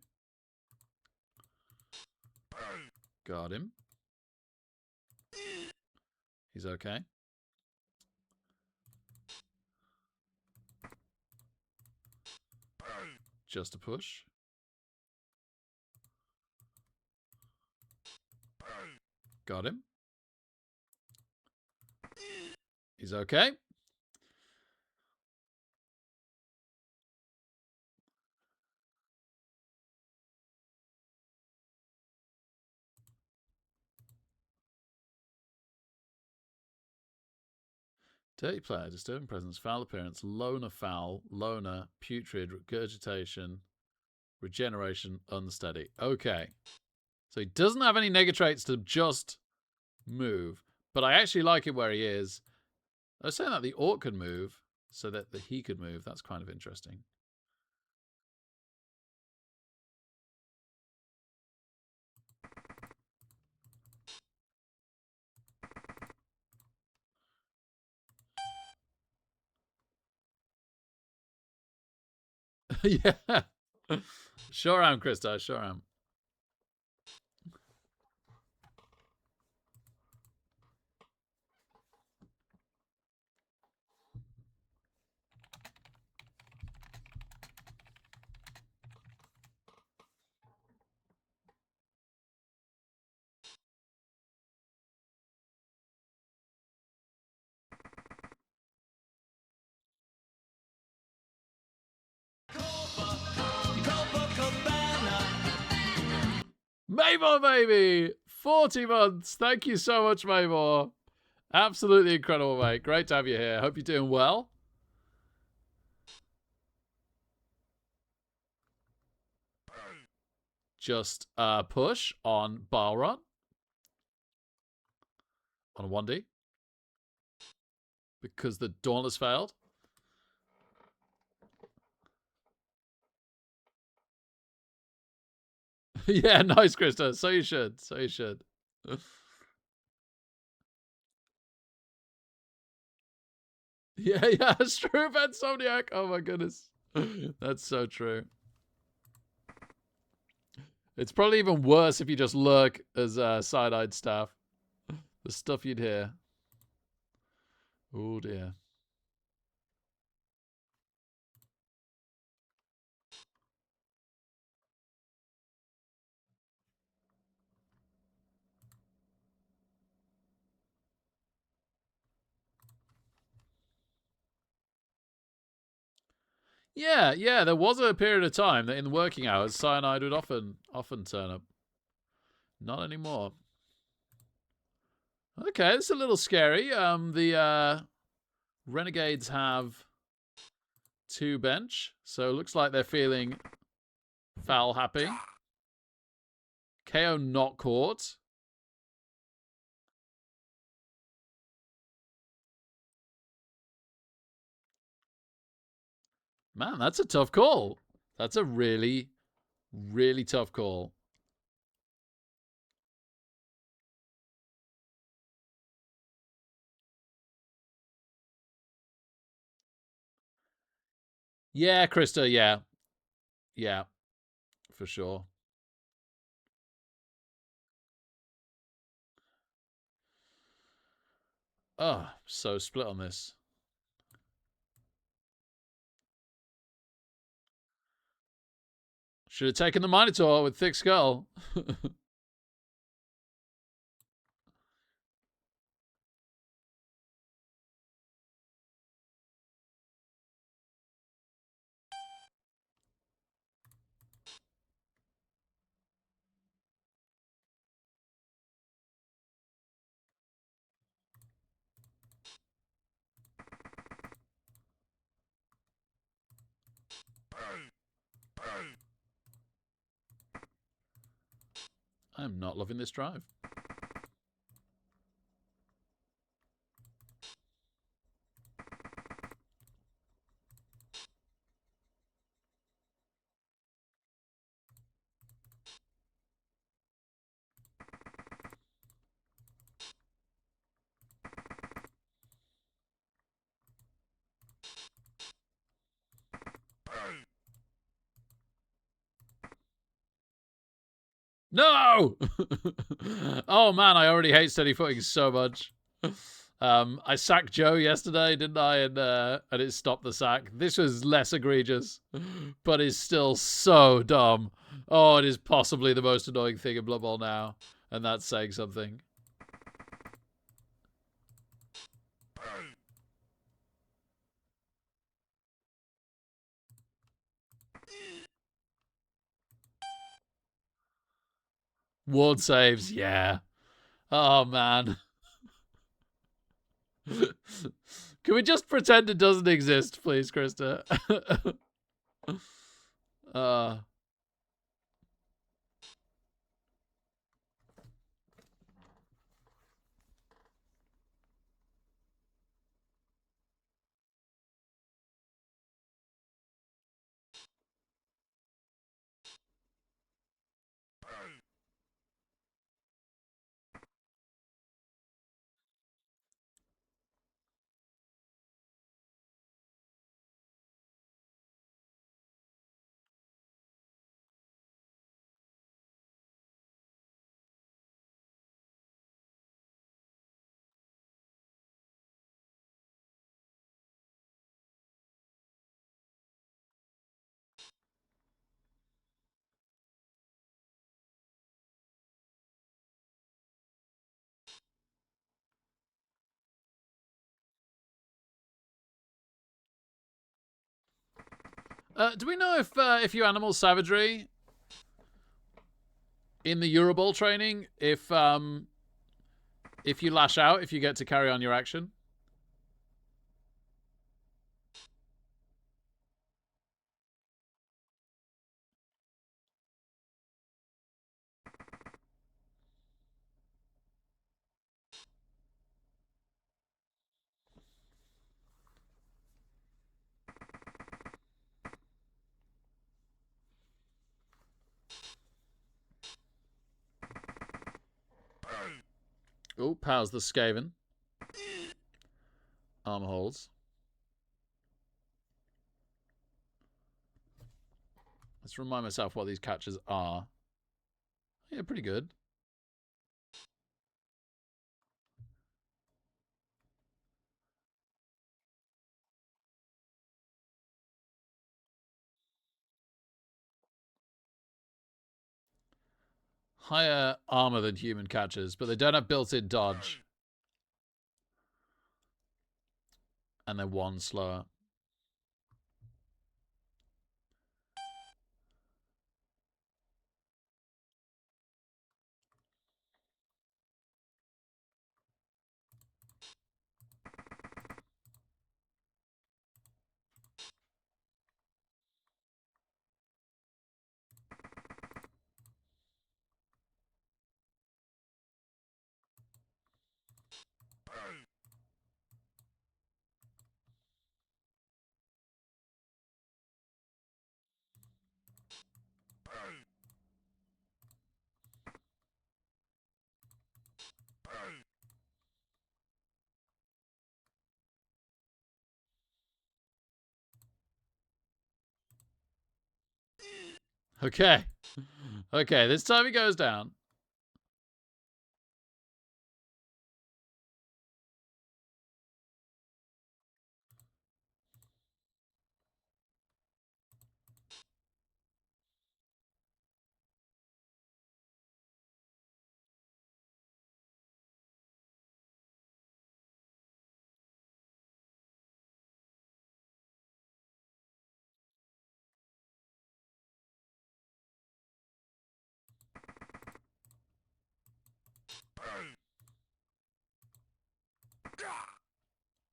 Got him. He's okay. Just a push. Got him. He's okay. Dirty player, disturbing presence, foul appearance, loner foul, loner, putrid, regurgitation, regeneration, unsteady. Okay. So he doesn't have any negatrates to just move, but I actually like it where he is. I was saying that the orc could move so that he could move. That's kind of interesting. Yeah. Sure am, Krista. Sure am. Maybor, baby! 40 months. Thank you so much, Maybor. Absolutely incredible, mate. Great to have you here. Hope you're doing well. Just push on Balron. On a 1D. Because the Dauntless failed. Yeah, nice, Krista. So you should. So you should. Yeah, it's true, Insomniac. Oh my goodness. That's so true. It's probably even worse if you just lurk as side-eyed staff. The stuff you'd hear. Oh dear. Yeah, yeah, there was a period of time that in the working hours, cyanide would often turn up. Not anymore. Okay, it's a little scary. The Renegades have 2 bench, so it looks like they're feeling foul happy. KO not caught. Man, that's a tough call. That's a really, really tough call. Yeah, Krista, yeah. Yeah, for sure. Oh, so split on this. Should have taken the Minotaur with thick skull. I'm not loving this drive. No! Oh man, I already hate steady footing so much. I sacked Joe yesterday, didn't I? And it stopped the sack. This was less egregious, but is still so dumb. Oh, it is possibly the most annoying thing in Blood Bowl now, and that's saying something. Ward saves, yeah. Oh man. Can we just pretend it doesn't exist, please, Krista? uh do we know if you animal savagery in the Eurobowl training, if you lash out, if you get to carry on your action? Oh, powers the Skaven. Armor holds. Let's remind myself what these catches are. Yeah, pretty good. higher armor than human catchers, but they don't have built-in dodge. And they're 1 slower. Okay. Okay, this time he goes down.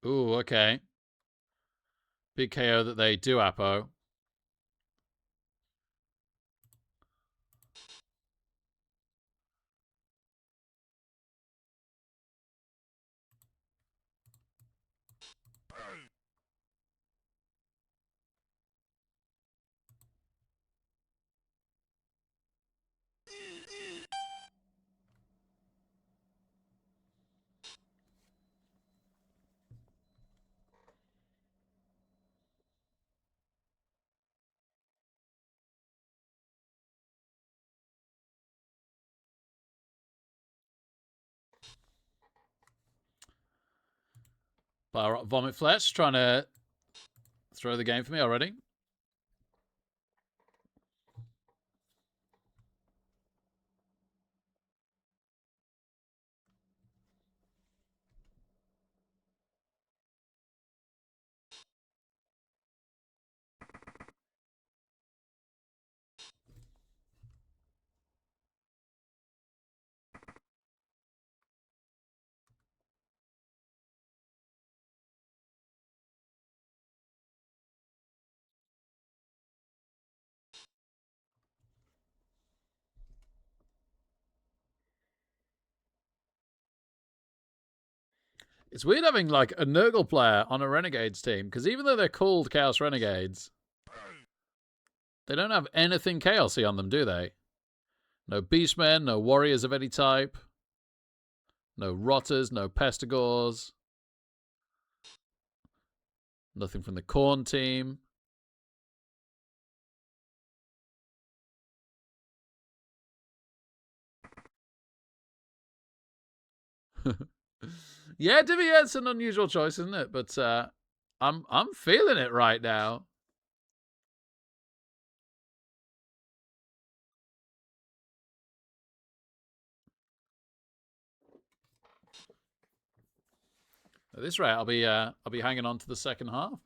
Ooh, okay. Big KO that they do Apo. Vomit Flesh trying to throw the game for me already. It's weird having like a Nurgle player on a Renegades team, because even though they're called Chaos Renegades, they don't have anything chaosy on them, do they? No Beastmen, no Warriors of any type, no Rotters, no Pestigors, nothing from the Khorne team. Yeah, it's an unusual choice, isn't it? But I'm feeling it right now. At this rate, I'll be hanging on to the second half.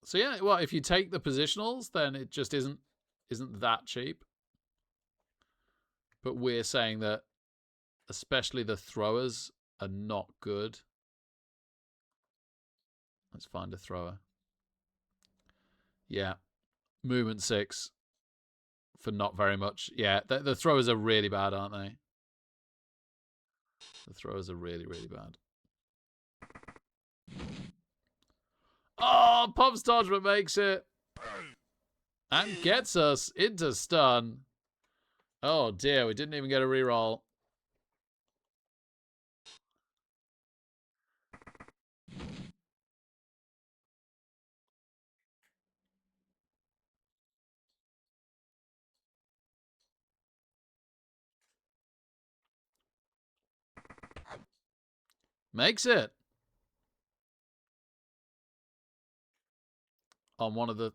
So yeah, well, if you take the positionals, then it just isn't that cheap. But we're saying that especially the throwers are not good. Let's find a thrower. Yeah. Movement 6 for not very much. Yeah, the throwers are really bad, aren't they? The throwers are really, really bad. Oh, Pop's dodgement makes it. And gets us into stun. Oh dear, we didn't even get a reroll. Makes it. On one of the...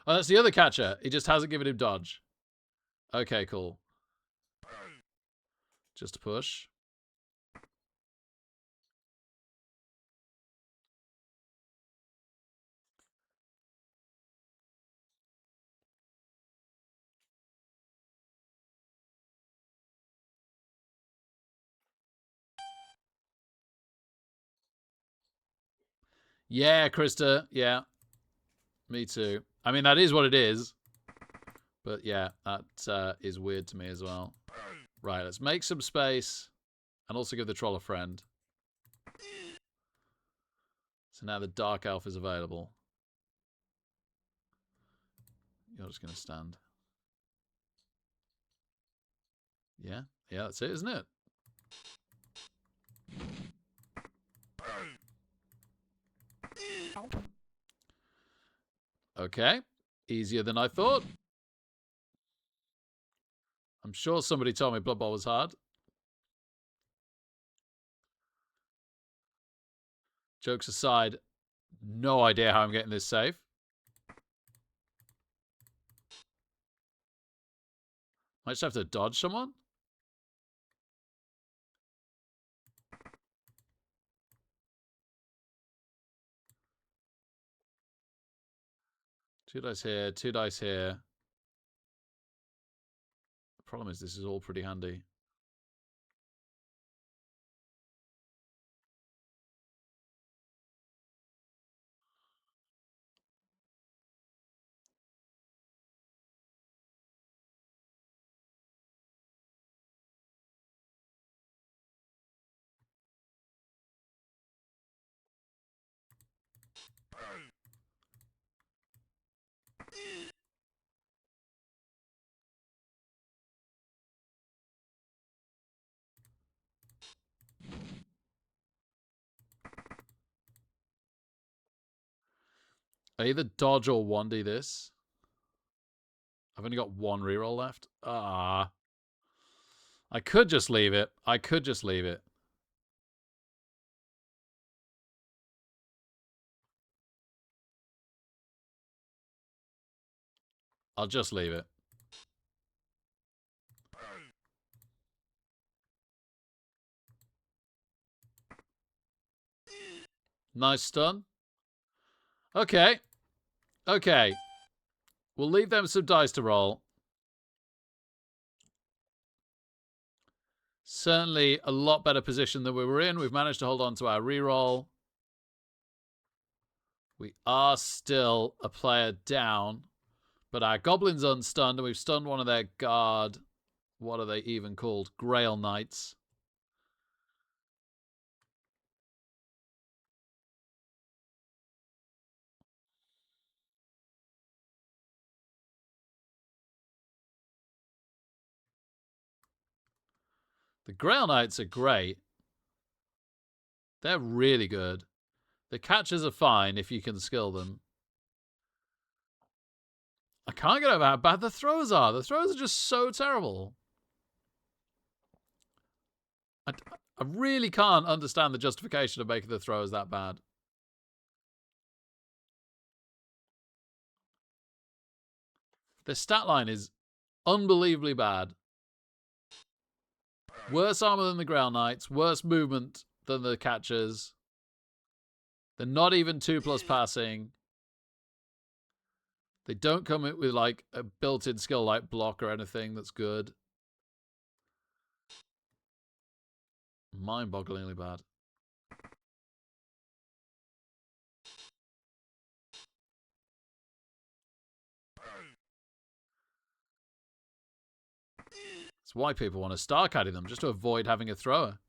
Oh, that's the other catcher. He just hasn't given him dodge. Okay, cool. Just a push. Yeah, Krista. Yeah. Me too. I mean, that is what it is. But yeah, that is weird to me as well. Right, let's make some space. And also give the troll a friend. So now the Dark Elf is available. You're just going to stand. Yeah? Yeah, that's it, isn't it? Okay. Easier than I thought. I'm sure somebody told me Blood Bowl was hard. Jokes aside, no idea how I'm getting this safe. Might just have to dodge someone. Two dice here, two dice here. The problem is this is all pretty handy. I either dodge or 1D this. I've only got one reroll left. Ah. I could just leave it. I could just leave it. I'll just leave it. Nice stun. Okay. Okay. We'll leave them some dice to roll. Certainly a lot better position than we were in. We've managed to hold on to our reroll. We are still a player down. But our goblin's unstunned, and we've stunned one of their guard. What are they even called? Grail Knights. The Grail Knights are great. They're really good. The catchers are fine if you can skill them. I can't get over how bad the throws are. The throws are just so terrible. I really can't understand the justification of making the throws that bad. The stat line is unbelievably bad. Worse armor than the Grail Knights. Worse movement than the catchers. They're not even 2+ passing. They don't come with like a built-in skill like block or anything that's good. Mind-bogglingly bad. That's why people want to star caddy them, just to avoid having a thrower.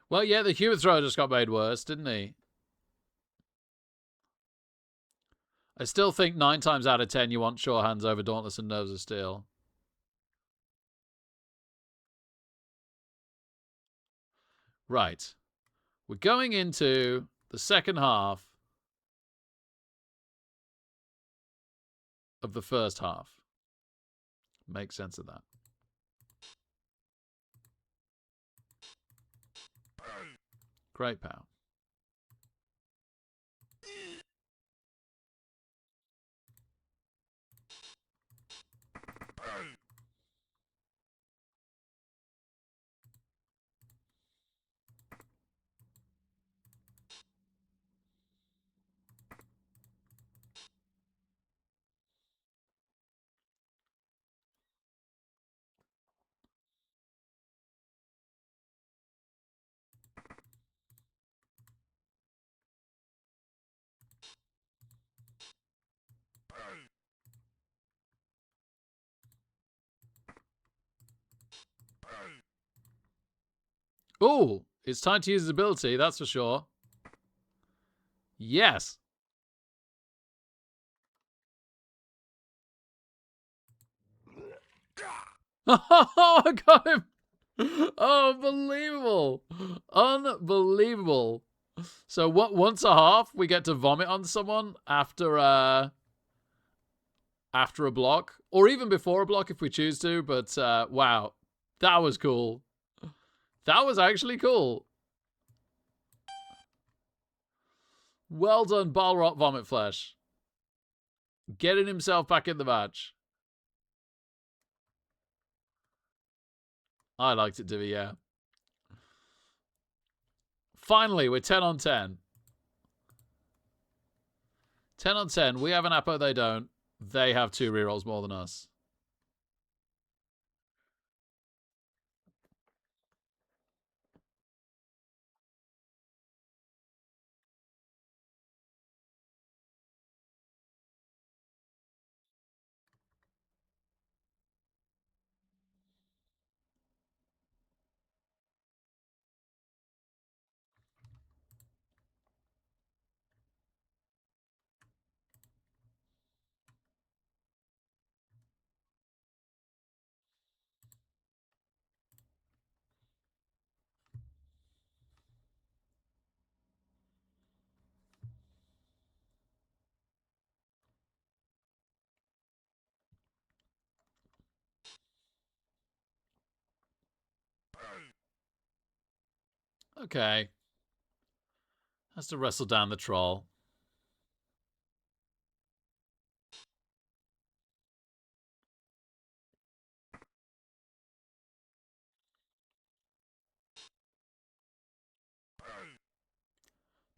Well, yeah, the human thrower just got made worse, didn't he? I still think 9 times out of 10 you want sure hands over Dauntless and Nerves of Steel. Right. We're going into the second half of the first half. Make sense of that. Great, pal. Oh, it's time to use his ability, that's for sure. Yes. Oh, I got him. Oh, unbelievable. Unbelievable. So once a half, we get to vomit on someone after a block, or even before a block if we choose to, but wow. That was cool. That was actually cool. Well done, Balrog Vomit Flesh. Getting himself back in the match. I liked it, Divi, yeah. Finally, we're 10 on 10. 10 on 10. We have an Apo, they don't. They have 2 rerolls more than us. Okay. Has to wrestle down the troll.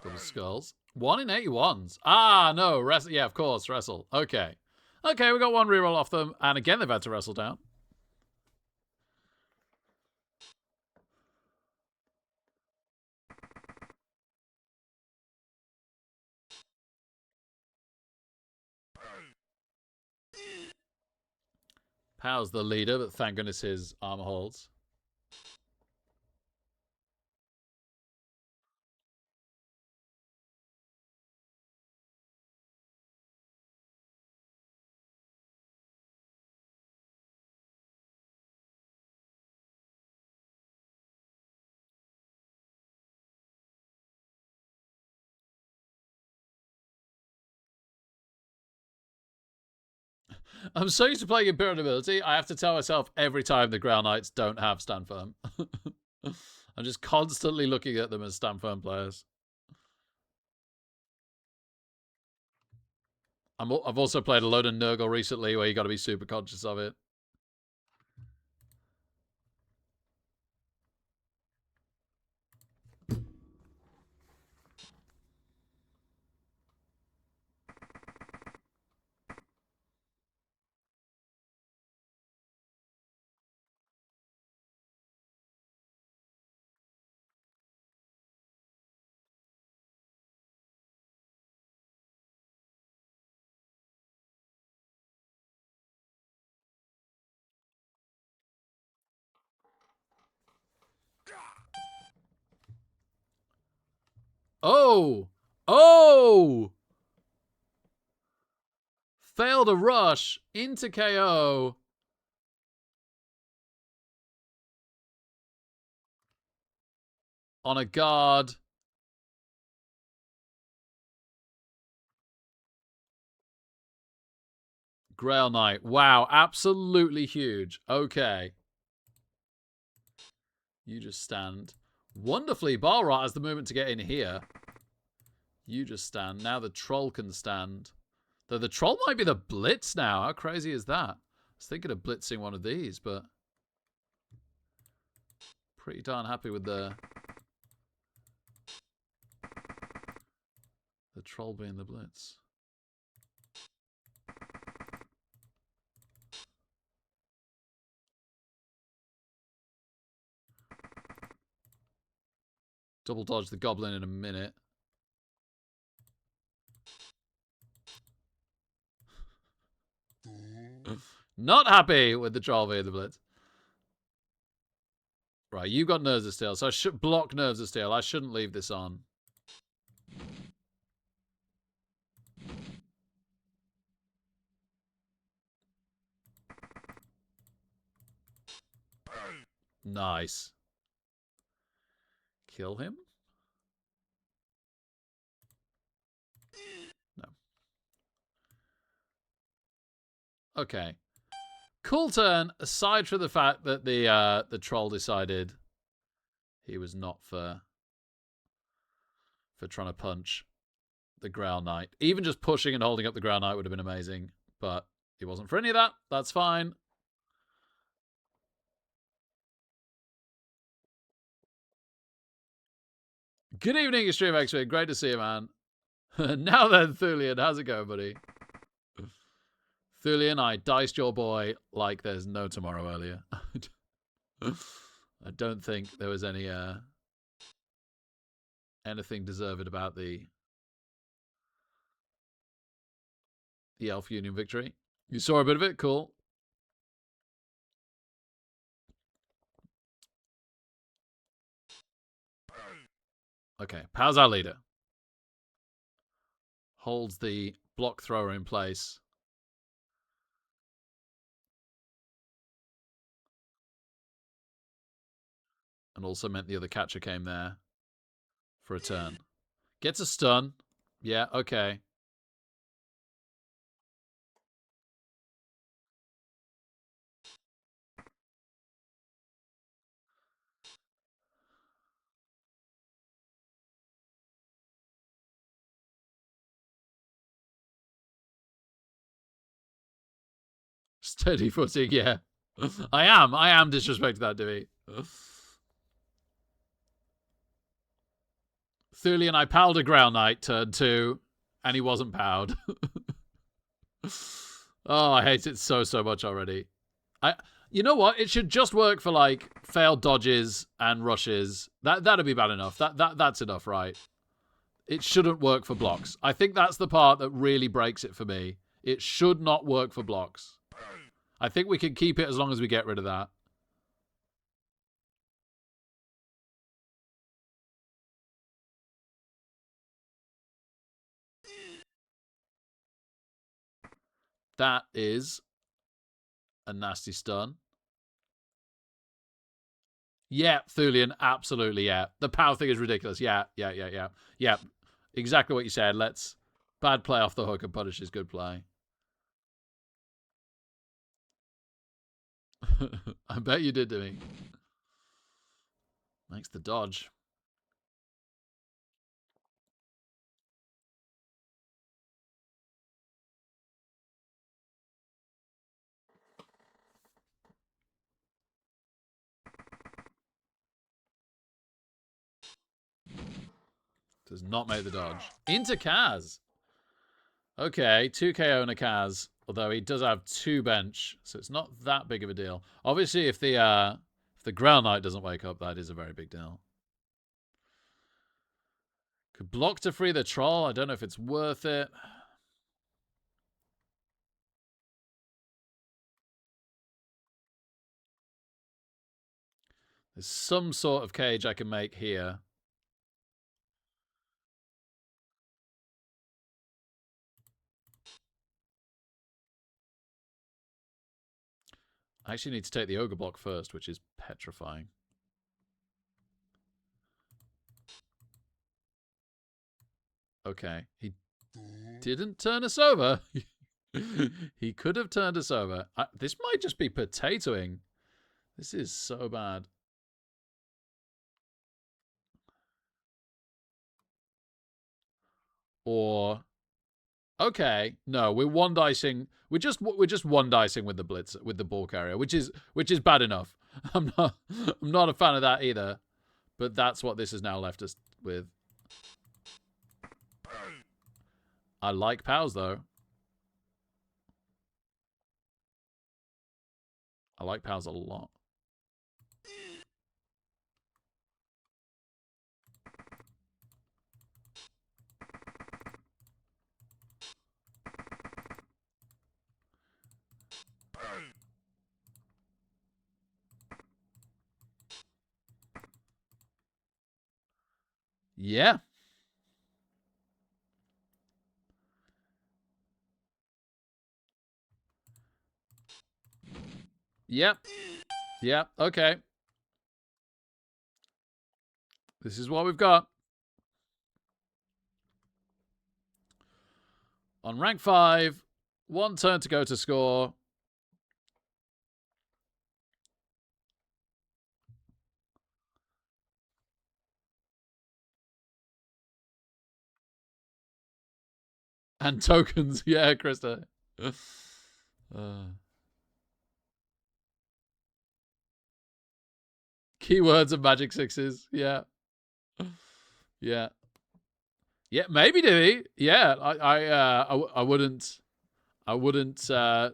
Double skulls. 1 in 81s. Ah, no. Wrestle. Yeah, of course. Wrestle. Okay. Okay, we got 1 reroll off them. And again, they've had to wrestle down. Pow's the leader, but thank goodness his armor holds. I'm so used to playing Imperial Ability, I have to tell myself every time the Ground Knights don't have Stand Firm. I'm just constantly looking at them as Stand Firm players. I've also played a load of Nurgle recently where you got to be super conscious of it. Oh! Oh! Failed a rush into KO. On a guard. Grail Knight. Wow, absolutely huge. Okay. You just stand. Wonderfully, Balrog has the movement to get in here. You just stand. Now the troll can stand. Though the troll might be the blitz now. How crazy is that? I was thinking of blitzing one of these, but pretty darn happy with the troll being the blitz. Double dodge the goblin in a minute. Not happy with the troll being the blitz. Right, you got Nerves of Steel, so I should block Nerves of Steel. I shouldn't leave this on. Nice. Kill him? No. Okay. Cool turn, aside from the fact that the troll decided he was not for trying to punch the Grail Knight. Even just pushing and holding up the Grail Knight would have been amazing, but he wasn't for any of that. That's fine. Good evening, Extreme X-Wing. Great to see you, man. Now then, Thulian, how's it going, buddy? Thulian, I diced your boy like there's no tomorrow earlier. I don't think there was any anything deserved about the Elf Union victory. You saw a bit of it? Cool. Okay, how's our leader? Holds the block thrower in place. And also meant the other catcher came there for a turn. Gets a stun. Yeah, okay. Steady footing, yeah. I am disrespecting that, Dewey. Thulian, I palled a Ground Knight turn 2, and he wasn't palled. Oh, I hate it so much already. You know what? It should just work for like failed dodges and rushes. That'd be bad enough. That's enough, right? It shouldn't work for blocks. I think that's the part that really breaks it for me. It should not work for blocks. I think we can keep it as long as we get rid of that. That is a nasty stun. Yeah, Thulian, absolutely, yeah. The power thing is ridiculous. Yeah. Exactly what you said. Let's bad play off the hook and punish his good play. I bet you did to me. Makes the dodge. Does not make the dodge. Into Kaz. Okay, 2 KO and a Kaz. Although he does have 2 bench, so it's not that big of a deal. Obviously, if the Ground Knight doesn't wake up, that is a very big deal. Could block to free the troll. I don't know if it's worth it. There's some sort of cage I can make here. I actually need to take the ogre block first, which is petrifying. Okay. He didn't turn us over. He could have turned us over. This might just be potatoing. This is so bad. Or okay, no, we're one dicing. We're just one dicing with the blitz with the ball carrier, which is bad enough. I'm not a fan of that either. But that's what this has now left us with. I like Pals though. I like Pals a lot. Yeah. Yep. Yep. Okay. This is what we've got. On rank 5, 1 turn to go to score. And tokens. Yeah, Krista. Keywords and magic sixes. Yeah. Yeah. Yeah, maybe Divvy. Yeah, I wouldn't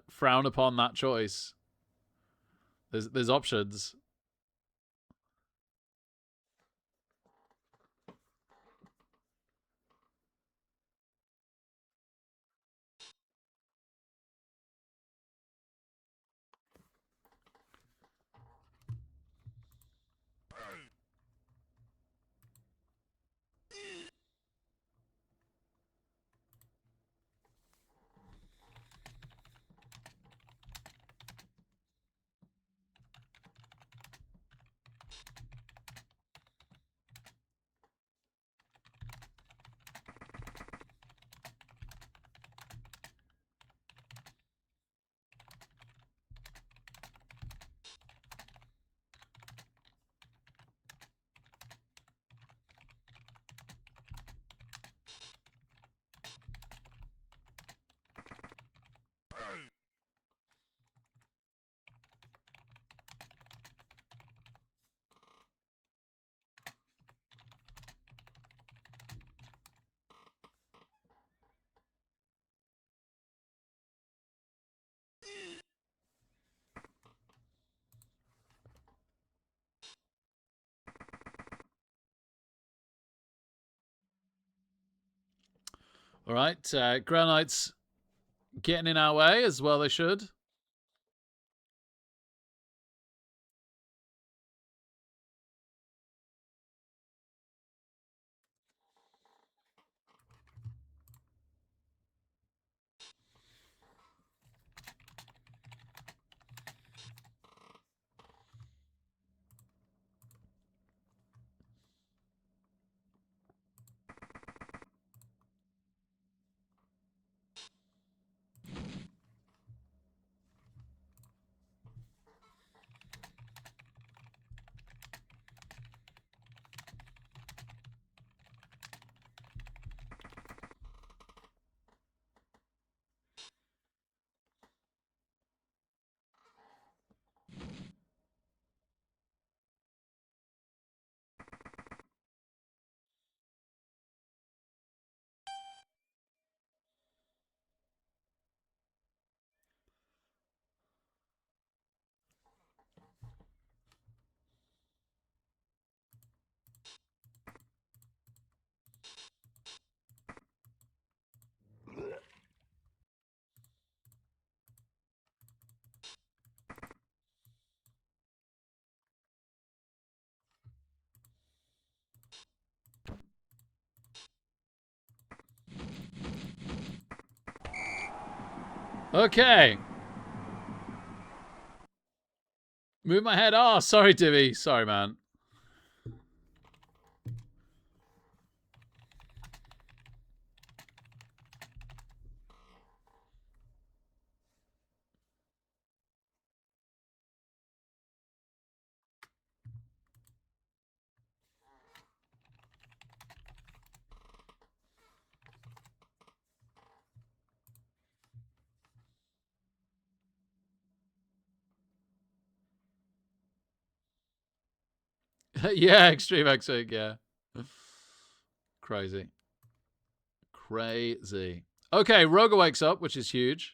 frown upon that choice. There's options. All right, Granites getting in our way as well. They should. Okay. Move my head. Oh, sorry, Divvy. Sorry, man. Yeah, extreme X-Wing, yeah. Crazy. Crazy. Okay, Roga wakes up, which is huge.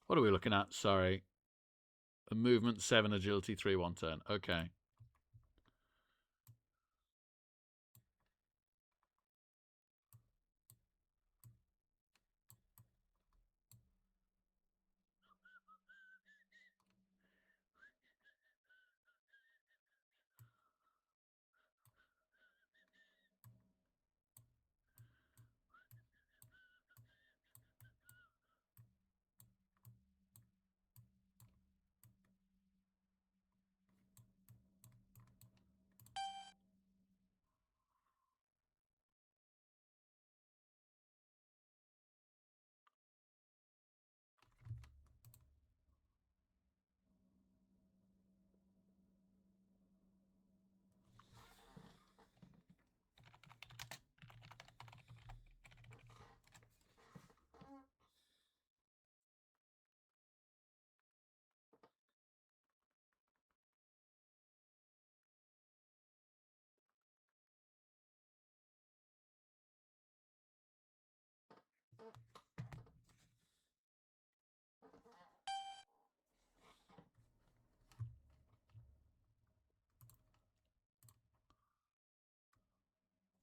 What are we looking at? Sorry. A movement 7, agility 3, 1 turn. Okay.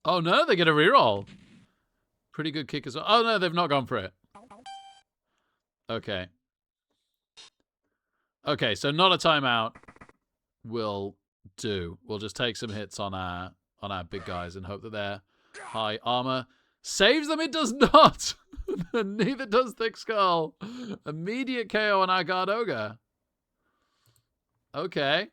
Oh, no, they get a reroll. Pretty good kick as well. Oh, no, they've not gone for it. Okay. Okay, so not a timeout will do. We'll just take some hits on our big guys and hope that their high armor saves them. It does not. Neither does Thick Skull. Immediate KO on our guard ogre. Okay.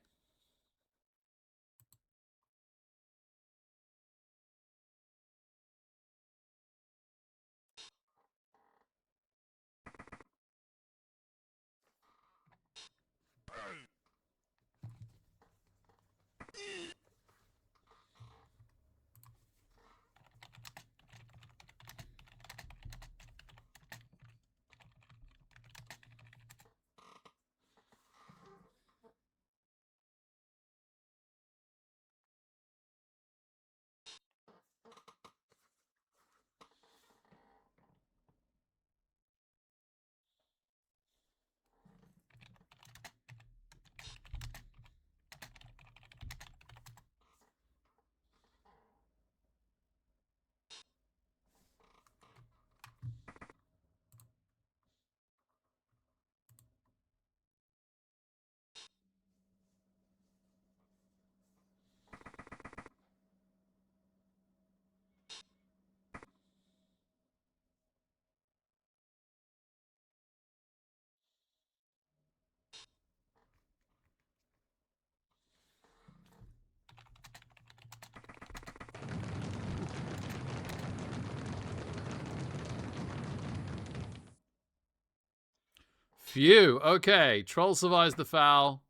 Phew. Okay. Troll survives the foul.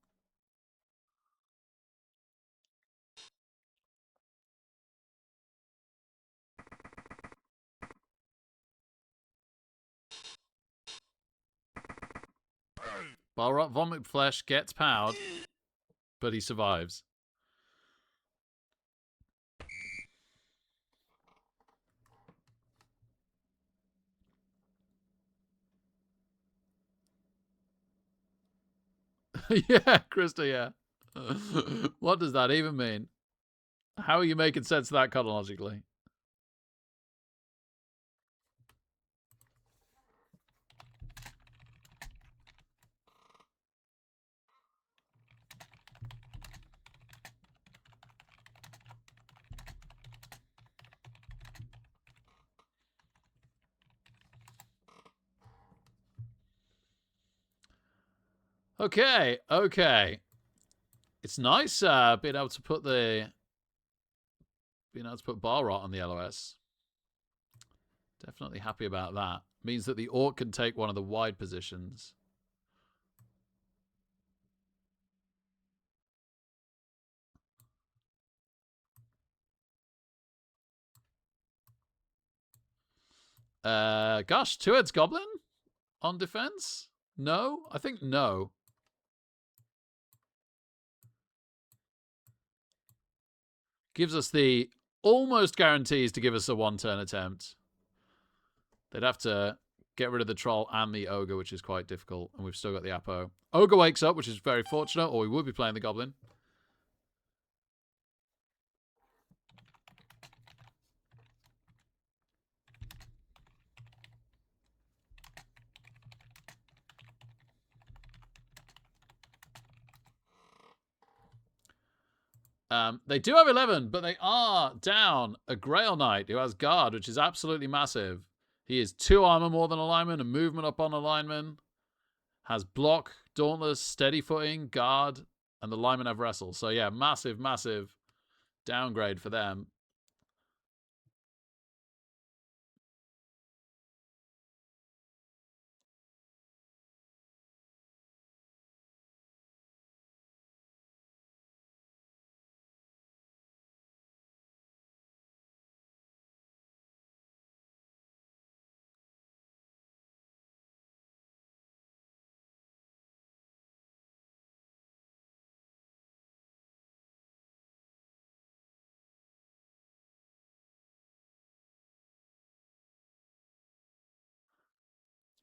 Balrog Vomit Flesh gets powered, but he survives. Yeah, Krista, yeah. What does that even mean? How are you making sense of that chronologically? Okay, okay. It's nice being able to put bar rot on the LOS. Definitely happy about that. Means that the orc can take one of the wide positions. Gosh, two-heads goblin on defense? No? I think no. Gives us the almost guarantees to give us a one-turn attempt. They'd have to get rid of the troll and the ogre, which is quite difficult, and we've still got the Apo. Ogre wakes up, which is very fortunate, or we would be playing the goblin. They do have 11, but they are down a Grail Knight who has guard, which is absolutely massive. He is 2 armor more than a lineman, and movement up on a lineman. Has block, dauntless, steady footing, guard, and the linemen have wrestle. So yeah, massive, massive downgrade for them.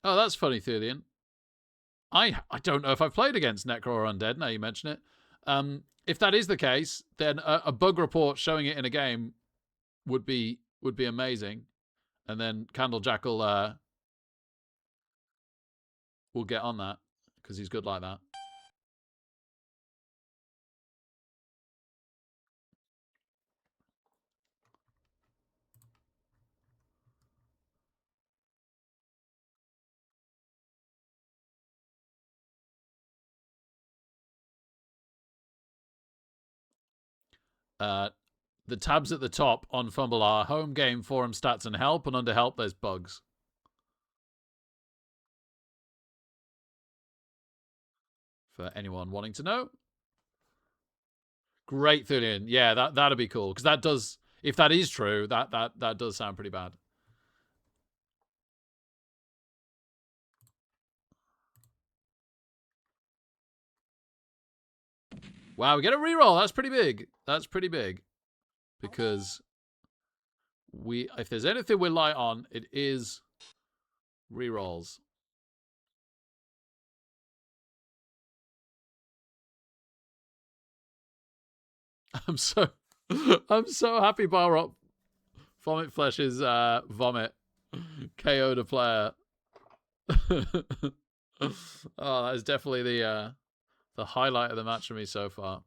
Oh, that's funny, Thulian. I don't know if I've played against Necro or Undead, now you mention it. If that is the case, then a bug report showing it in a game would be amazing. And then Candle Jackal will get on that, because he's good like that. The tabs at the top on Fumble are home game, forum stats, and help, and under help there's bugs. For anyone wanting to know. Great, Thulian. Yeah, that'd be cool, because that does, if that is true, that does sound pretty bad. Wow, we get a reroll. That's pretty big. That's pretty big. Because if there's anything we're light on, it is rerolls. I'm so happy Balrog Vomit Flesh's vomit KO'd a player. Oh, that is definitely the highlight of the match for me so far.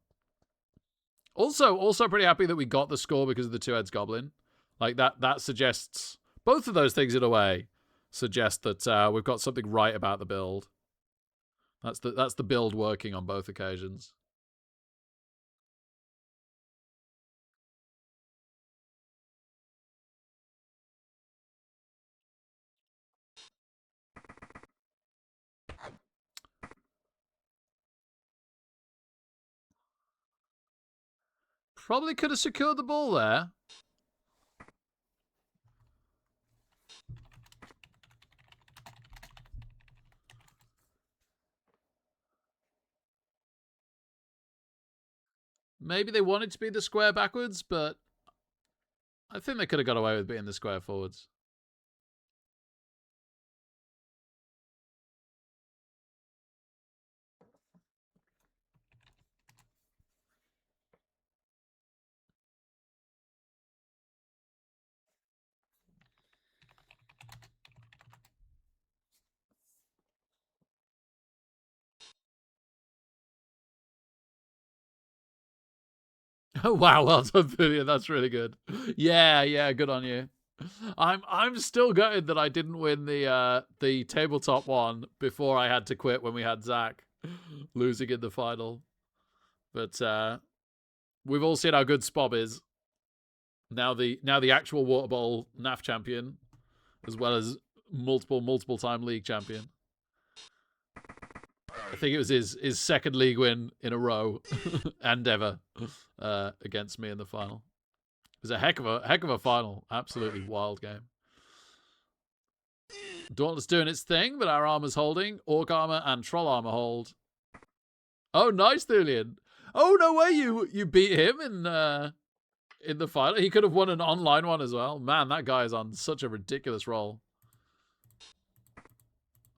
Also pretty happy that we got the score because of the two-heads goblin. Like that suggests, both of those things in a way suggest that we've got something right about the build. That's the build working on both occasions. Probably could have secured the ball there. Maybe they wanted to be the square backwards, but I think they could have got away with being the square forwards. Oh wow, well done, Thulian. That's really good. Yeah, good on you. I'm still gutted that I didn't win the tabletop one before I had to quit when we had Zach losing in the final. But we've all seen how good Spob is. Now the actual Water Bowl NAF champion, as well as multiple time league champion. I think it was his second league win in a row and ever against me in the final. It was a heck of a final. Absolutely wild game. Dauntless doing its thing, but our armor's holding. Orc armor and troll armor hold. Oh, nice, Thulian. Oh, no way you beat him in the final. He could have won an online one as well. Man, that guy is on such a ridiculous roll.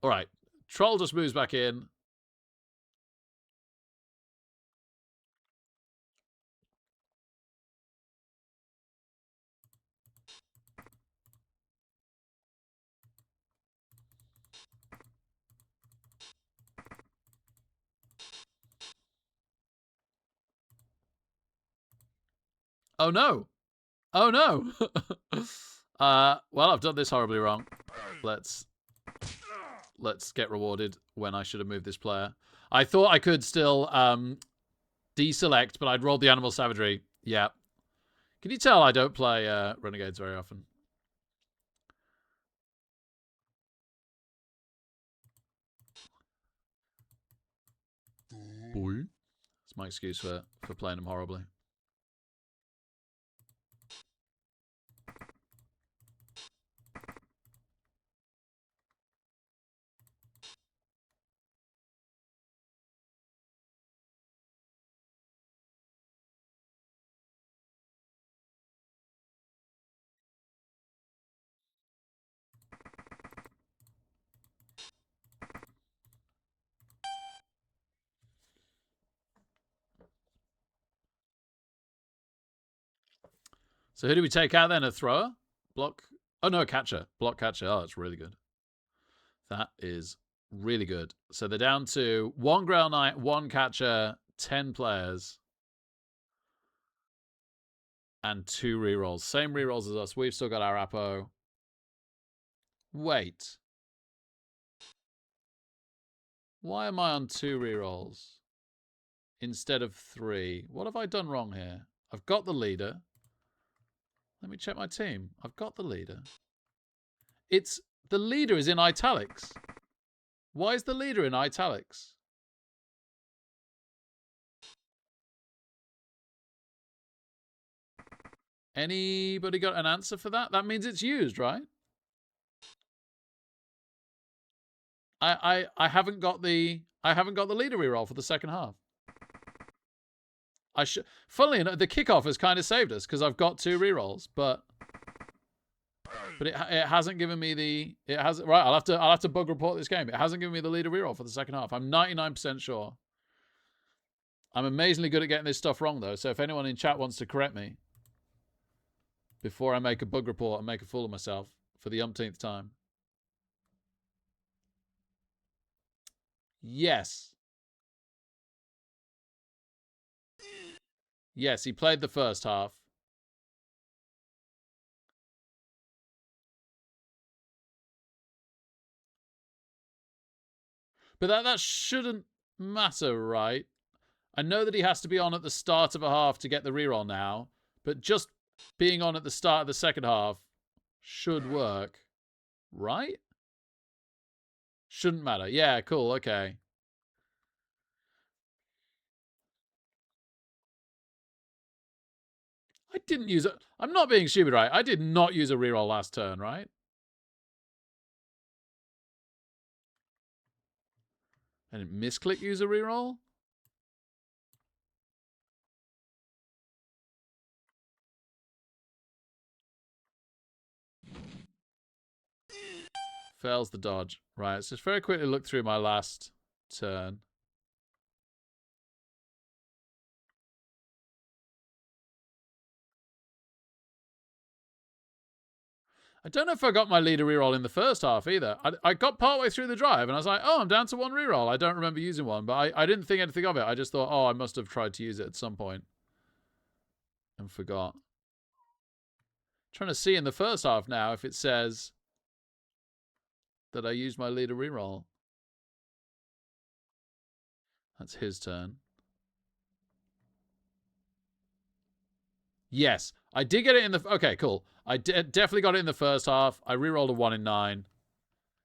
All right. Troll just moves back in. Oh, no. Oh, no. Well, I've done this horribly wrong. Let's get rewarded when I should have moved this player. I thought I could still deselect, but I'd rolled the animal savagery. Yeah. Can you tell I don't play Renegades very often? Boy. That's my excuse for playing them horribly. So who do we take out then? A thrower? Block? Oh, no, a catcher. Block catcher. Oh, that's really good. That is really good. So they're down to 1 Grail Knight, 1 catcher, 10 players, and 2 rerolls. Same rerolls as us. We've still got our Apo. Wait. Why am I on 2 rerolls instead of 3? What have I done wrong here? I've got the leader. Let me check my team. I've got the leader. The leader is in italics. Why is the leader in italics? Anybody got an answer for that? That means it's used, right? I haven't got the leader reroll for the second half. Funnily enough, the kickoff has kind of saved us because I've got 2 rerolls, but it hasn't given me the right. I'll have to bug report this game. It hasn't given me the leader reroll for the second half. I'm 99% sure. I'm amazingly good at getting this stuff wrong though. So if anyone in chat wants to correct me before I make a bug report and make a fool of myself for the umpteenth time. Yes. Yes, he played the first half. But that shouldn't matter, right? I know that he has to be on at the start of a half to get the reroll now, but just being on at the start of the second half should work, right? Shouldn't matter. Yeah, cool, okay. I didn't use it. I'm not being stupid, right? I did not use a reroll last turn, right? I didn't misclick use a reroll? Fails the dodge. Right, let's just very quickly look through my last turn. I don't know if I got my leader reroll in the first half either. I got partway through the drive and I was like, oh, I'm down to 1 reroll. I don't remember using one, but I didn't think anything of it. I just thought, oh, I must have tried to use it at some point and forgot. Trying to see in the first half now if it says that I used my leader reroll. That's his turn. Yes, I did get it in the... Okay, cool. I definitely got it in the first half. I rerolled a 1 in 9.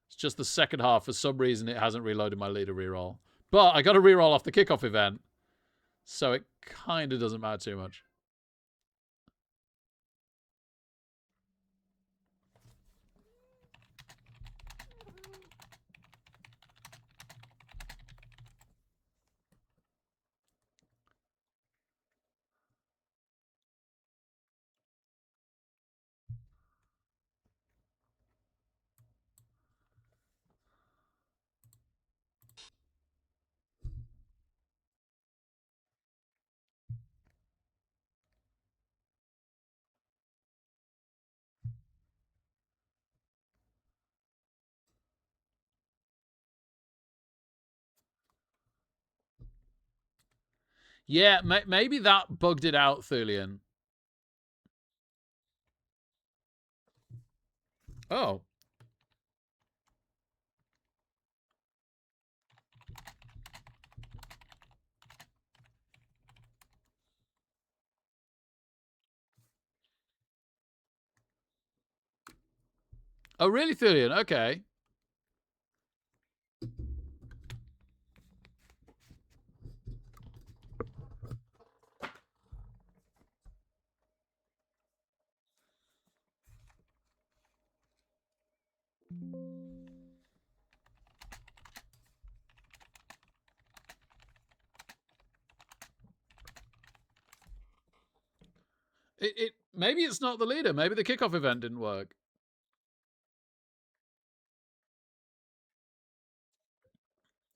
It's just the second half. For some reason, it hasn't reloaded my leader reroll. But I got a reroll off the kickoff event. So it kind of doesn't matter too much. Yeah, maybe that bugged it out, Thulian. Oh. Oh, really, Thulian? Okay. Maybe it's not the leader. Maybe the kickoff event didn't work.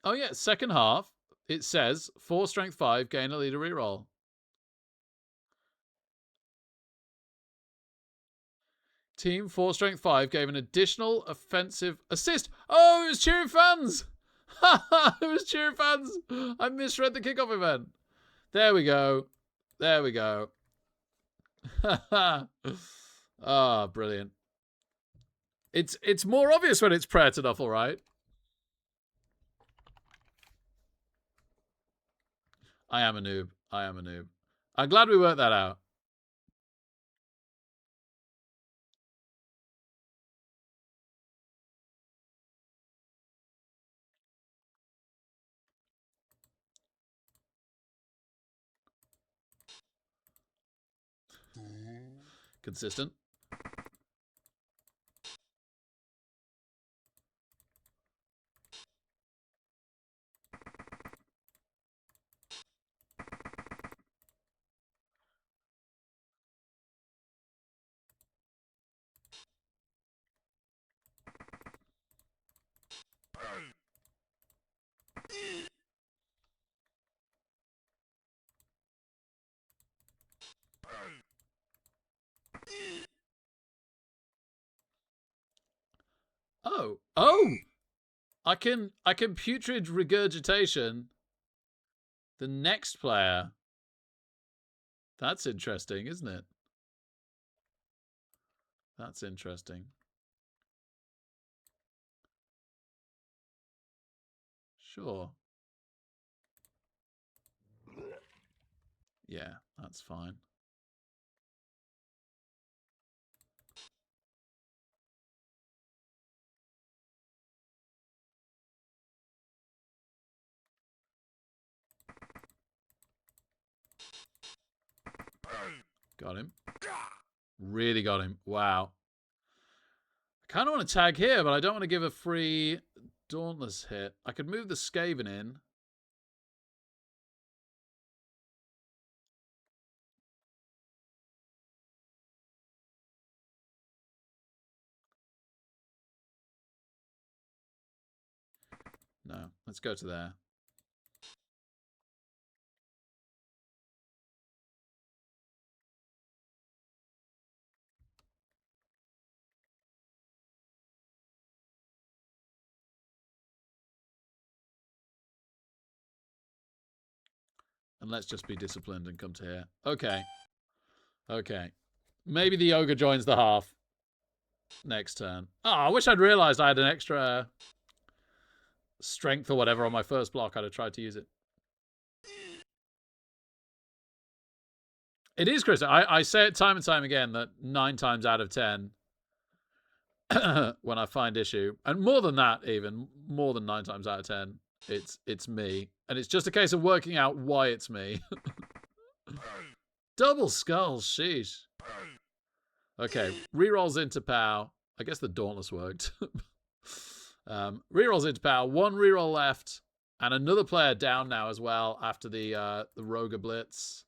Oh, yeah. Second half, it says 4 strength 5, gain a leader reroll. Team 4 strength 5 gave an additional offensive assist. Oh, it was cheering fans. It was cheering fans. I misread the kickoff event. There we go. There we go. Ah, brilliant. It's more obvious when it's prayer to Duffel, right? I am a noob. I am a noob. I'm glad we worked that out. Consistent. Oh! I can putrid regurgitation the next player. That's interesting, isn't it? That's interesting. Sure. Yeah, that's fine. Got him. Really got him. Wow. I kind of want to tag here, but I don't want to give a free Dauntless hit. I could move the Skaven in. No, let's go to there. And let's just be disciplined and come to here. Okay. Okay. Maybe the Ogre joins the half next turn. Oh, I wish I'd realised I had an extra strength or whatever on my first block. I'd have tried to use it. It is, Chris. I say it time and time again that 9 times out of 10, when I find issue, and more than that, even more than 9 times out of 10, it's me, and it's just a case of working out why it's me. Double skulls, sheesh. Okay, rerolls into POW. I guess the Dauntless worked. Rerolls into POW. 1 reroll left, and another player down now as well after the Roger Blitz.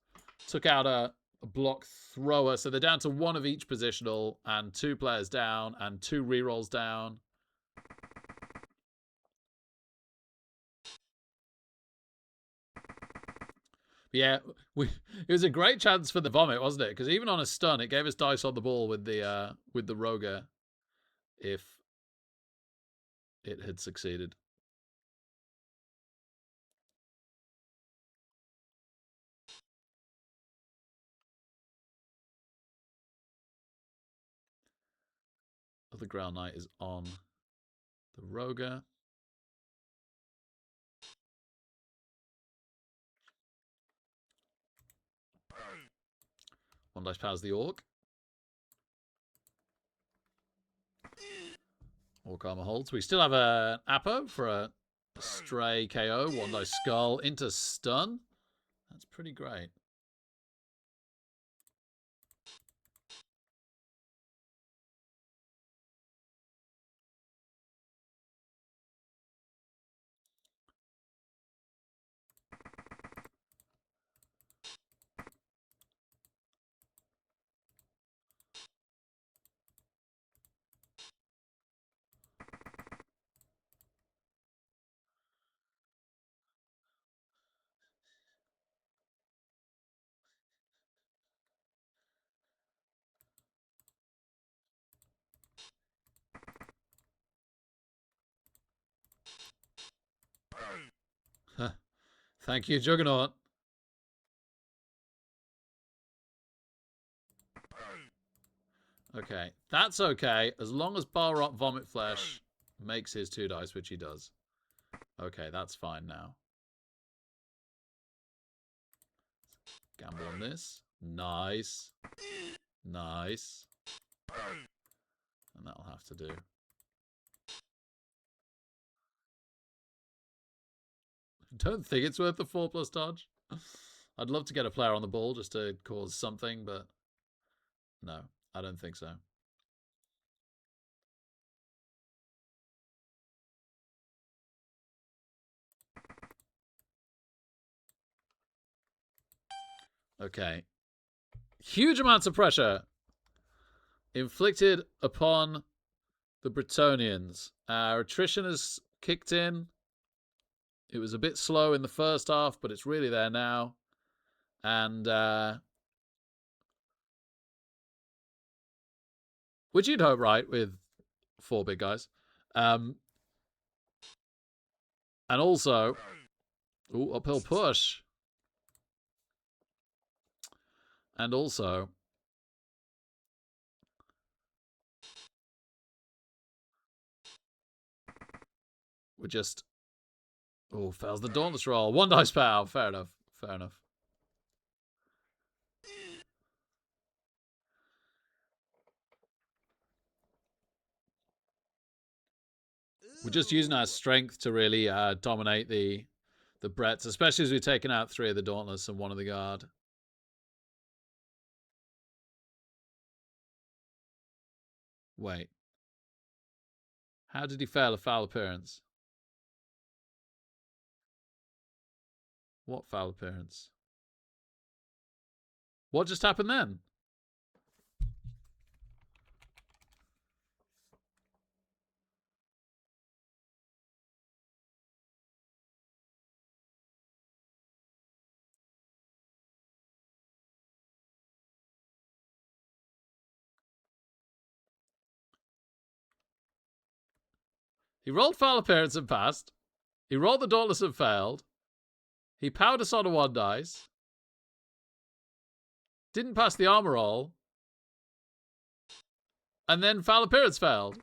Took out a block thrower, so they're down to 1 of each positional, and 2 players down, and 2 rerolls down. Yeah, it was a great chance for the vomit, wasn't it? Because even on a stun, it gave us dice on the ball with the Roger, if it had succeeded. The Ground Knight is on the Roger. One dice powers the Orc. Orc armor holds. We still have an Apo for a stray KO. 1 dice skull into stun. That's pretty great. Thank you, Juggernaut. Okay, that's okay, as long as Balrog Vomit Flesh makes his 2 dice, which he does. Okay, that's fine now. Gamble on this. Nice. Nice. And that'll have to do. Don't think it's worth the 4+ dodge. I'd love to get a player on the ball just to cause something, but no, I don't think so. Okay. Huge amounts of pressure inflicted upon the Bretonians. Our attrition has kicked in. It was a bit slow in the first half, but it's really there now. And which you'd hope, right, with 4 big guys. And also, ooh, uphill push. And also, we're just, oh, fails the Dauntless roll. 1 dice power. Fair enough. Fair enough. We're just using our strength to really dominate the Bretts, especially as we've taken out 3 of the Dauntless and 1 of the Guard. Wait. How did he fail a foul appearance? What foul appearance? What just happened then? He rolled foul appearance and passed. He rolled the Dauntless and failed. He powered us on a 1 dice. Didn't pass the armor roll. And then foul appearance failed.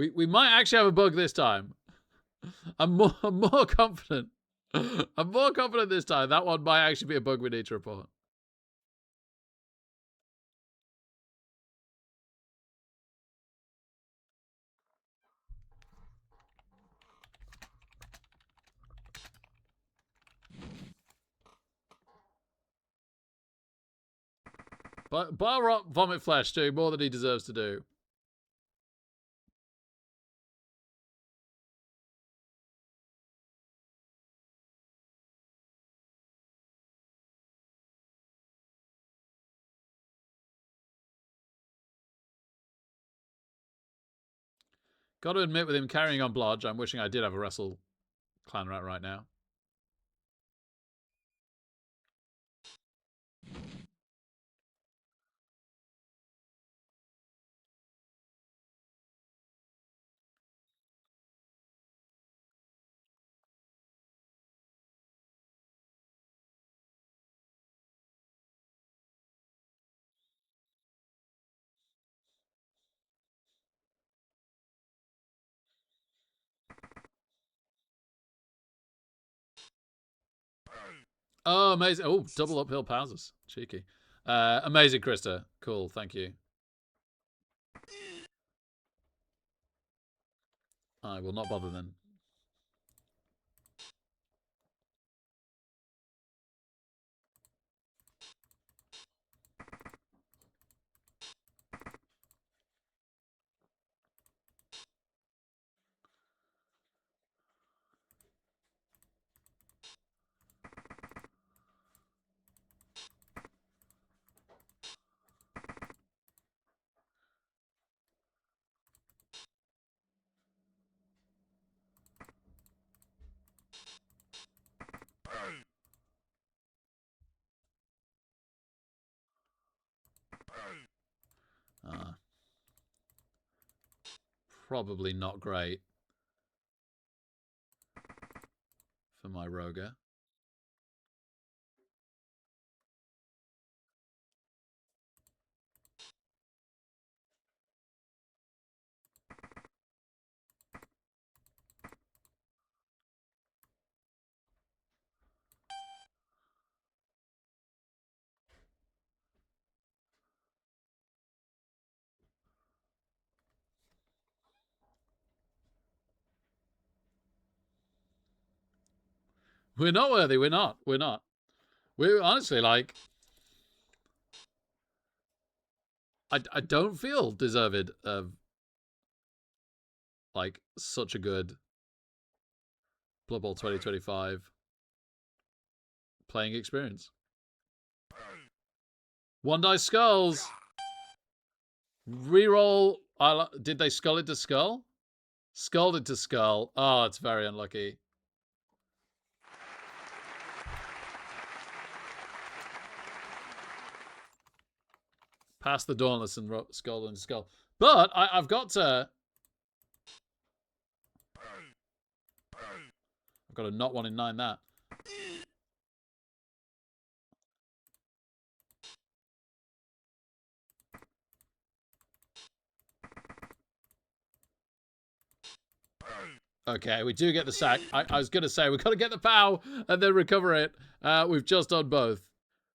We might actually have a bug this time. I'm more confident. I'm more confident this time. That one might actually be a bug we need to report. But Bar Vomit Flesh doing more than he deserves to do. Got to admit, with him carrying on Blodge, I'm wishing I did have a Wrestle Clan Rat right now. Oh, amazing. Oh, double uphill pauses. Cheeky. Amazing, Krista. Cool, thank you. I will not bother then. Probably not great for my Roger. We're not worthy. We're not. We're not. We're honestly like... I don't feel deserved of like such a good Blood Bowl 2025 playing experience. One dice skulls. Reroll. Did they skull into skull? Skull into skull. Oh, it's very unlucky. Past the Dauntless and skull into skull. But I've got to... I've got a not 1 in 9 that. Okay, we do get the sack. I was going to say, we've got to get the POW and then recover it. We've just done both.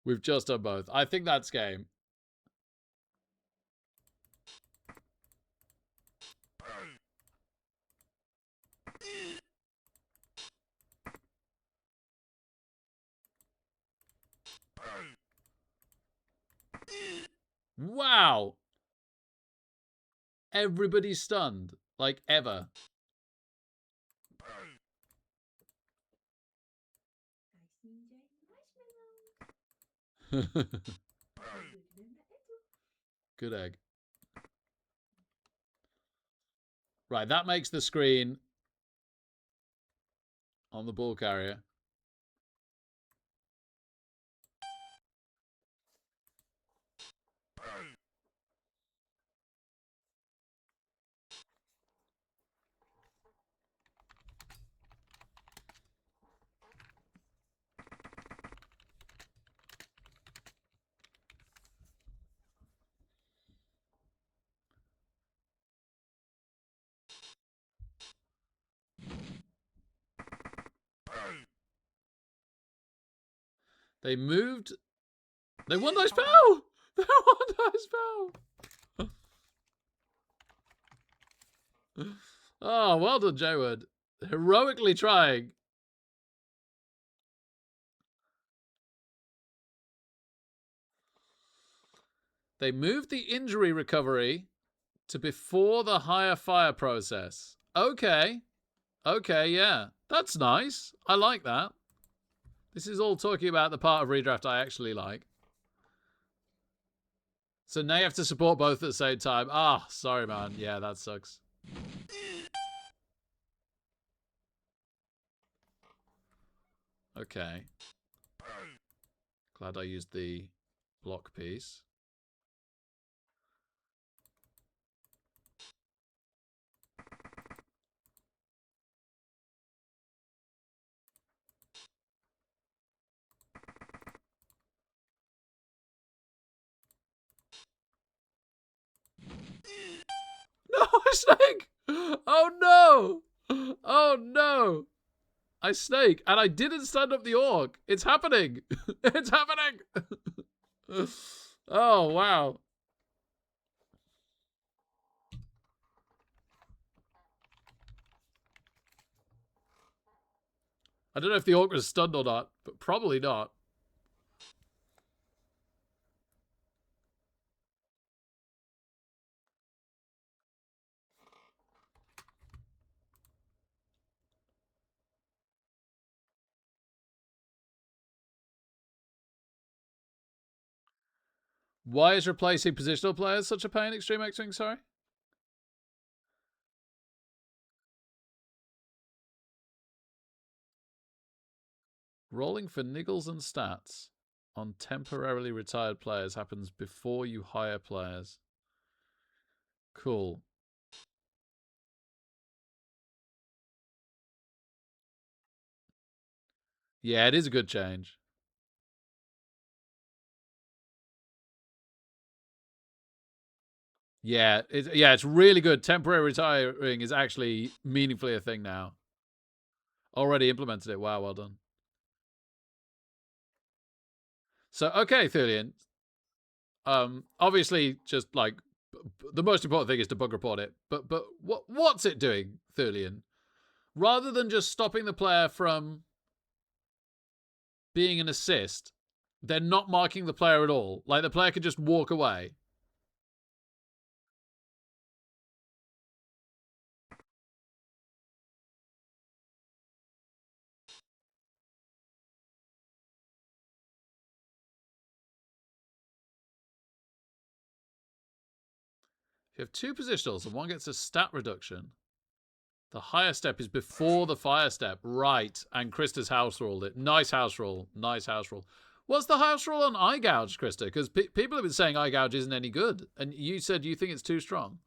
We've just done both. I think that's game. Wow. Everybody's stunned. Like, ever. Good egg. Right, that makes the screen on the ball carrier. They moved. They won dice pow. They won dice pow. Oh, well done, Jayward. Heroically trying. They moved the injury recovery to before the higher fire process. Okay. Okay, yeah. That's nice. I like that. This is all talking about the part of redraft I actually like. So now you have to support both at the same time. Ah, sorry, man. Yeah, that sucks. Okay. Glad I used the block piece. No, I snake! Oh no! Oh no! I snake, and I didn't stand up the orc. It's happening. It's happening. Oh wow. I don't know if the orc was stunned or not, but probably not. Why is replacing positional players such a pain, Extreme X-Wing, sorry? Rolling for niggles and stats on temporarily retired players happens before you hire players. Cool. Yeah, it is a good change. Yeah, it's really good. Temporary retiring is actually meaningfully a thing now. Already implemented it. Wow, well done. So, okay, Thulian. Obviously, just like the most important thing is to bug report it. But what's it doing, Thulian? Rather than just stopping the player from being an assist, they're not marking the player at all. Like the player could just walk away. If you have two positionals and one gets a stat reduction, the higher step is before the fire step. Right. And Krista's house ruled it. Nice house rule. Nice house rule. What's the house rule on eye gouge, Krista? Because people have been saying eye gouge isn't any good. And you said you think it's too strong.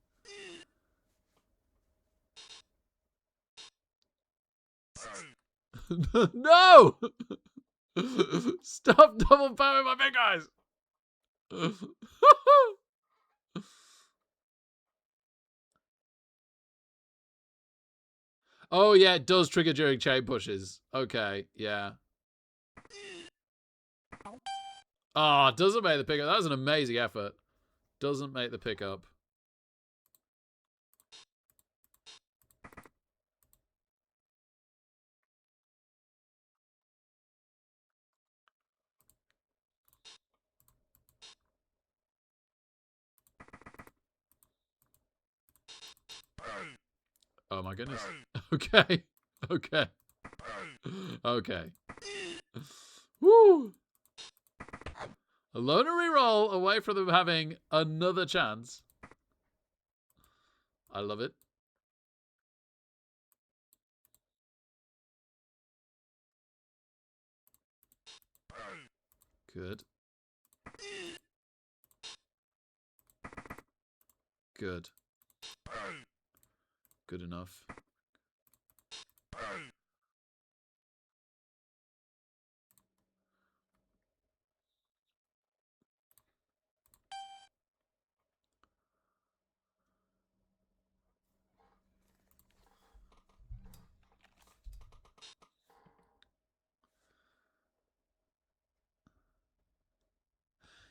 No! Stop double pounding my big guys! Oh, yeah, it does trigger during chain pushes. Okay, yeah. Ah, oh, doesn't make the pickup. That was an amazing effort. Doesn't make the pickup. Oh my goodness. Okay. Okay. Okay. Woo! A loner reroll away from them having another chance. I love it. Good. Good. Good enough.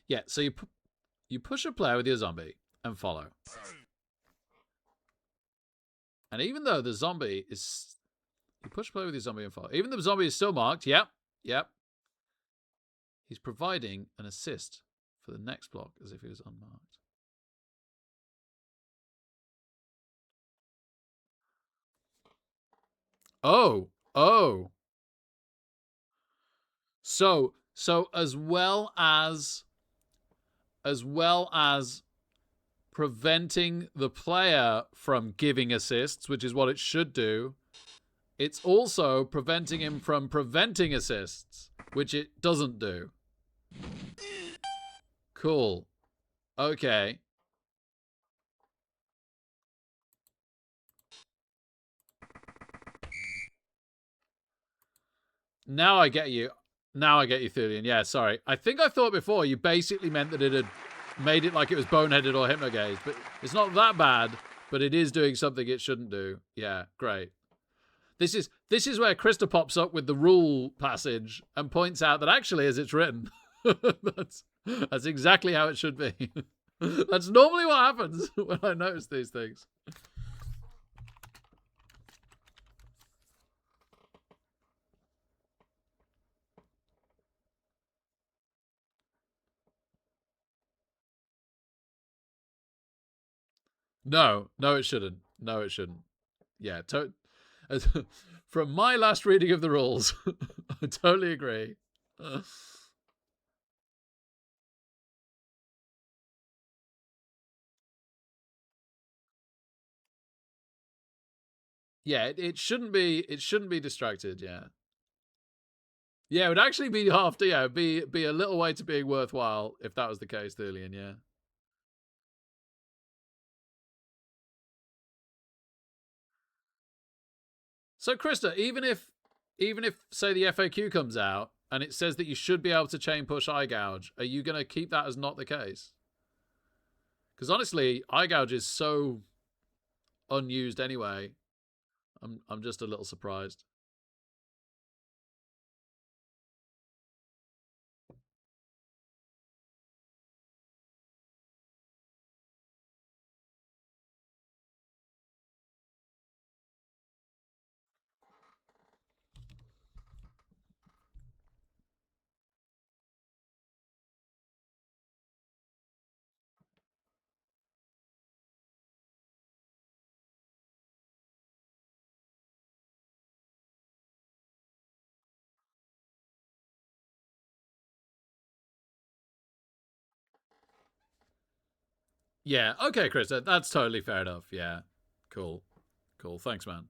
Yeah, so you push a player with your zombie and follow. And even though the zombie is... You push a player with your zombie and follow. Even though the zombie is still marked. Yep. He's providing an assist for the next block as if he was unmarked. Oh. So as well as preventing the player from giving assists, which is what it should do, it's also preventing him from preventing assists, which it doesn't do. Cool. Okay. Now I get you. Thulian. Yeah, sorry. I think I thought before you basically meant that it had made it like it was boneheaded or hypnogazed, but it's not that bad, but it is doing something it shouldn't do. Yeah, great. This is where Krista pops up with the rule passage and points out that actually, as it's written, that's exactly how it should be. That's normally what happens when I notice these things. No, it shouldn't. No, it shouldn't. Yeah, from my last reading of the rules, I totally agree. Yeah, it shouldn't be. It shouldn't be distracted. Yeah. Yeah, it would actually be half. Yeah, be a little way to being worthwhile if that was the case, Thulian. Yeah. So, Krista, even if say the FAQ comes out and it says that you should be able to chain push eye gouge, are you going to keep that as not the case? Because honestly, eye gouge is so unused anyway. I'm just a little surprised. Yeah, okay, Chris, that's totally fair enough. Yeah, cool. Thanks, man.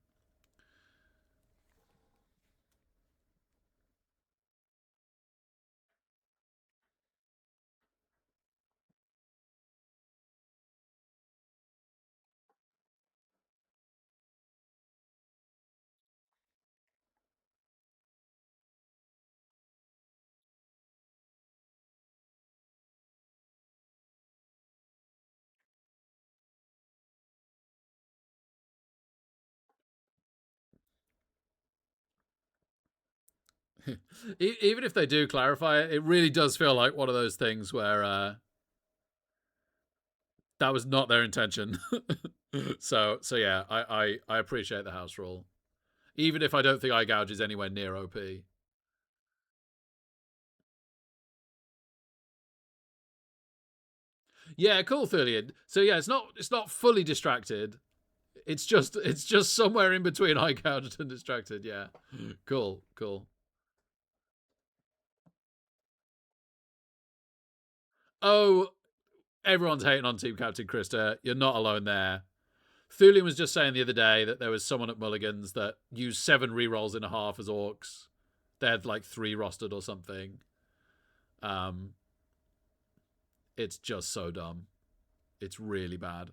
Even if they do clarify it, it really does feel like one of those things where that was not their intention. so yeah, I appreciate the house rule, even if I don't think eye gouge is anywhere near OP. Yeah, cool, Thulian. So yeah, it's not fully distracted. It's just somewhere in between eye gouged and distracted. Yeah, cool. Oh, everyone's hating on Team Captain Krista. You're not alone there. Thulian was just saying the other day that there was someone at Mulligan's that used 7 rerolls in a half as orcs. They had like 3 rostered or something. It's just so dumb. It's really bad.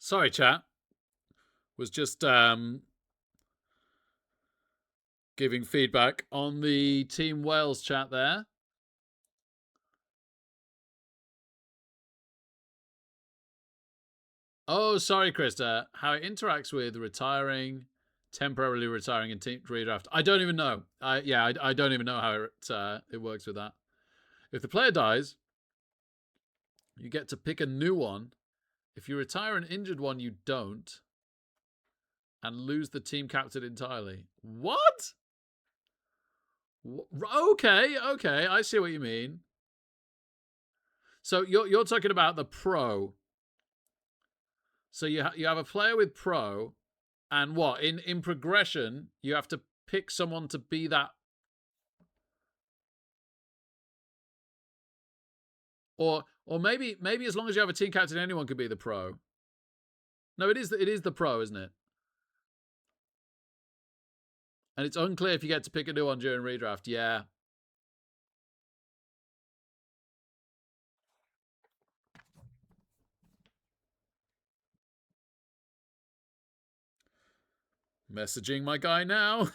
Sorry, chat. Was just giving feedback on the Team Wales chat there. Oh, sorry, Krista. How it interacts with retiring, temporarily retiring in team redraft. I don't even know. I don't even know how it works with that. If the player dies, you get to pick a new one. If you retire an injured one, you don't, and lose the team captain entirely. What? Okay, I see what you mean. So you're talking about the pro. So you have a player with pro, and what in progression you have to pick someone to be that, or maybe as long as you have a team captain, anyone could be the pro. No, it is the pro, isn't it? And it's unclear if you get to pick a new one during redraft. Yeah. Messaging my guy now.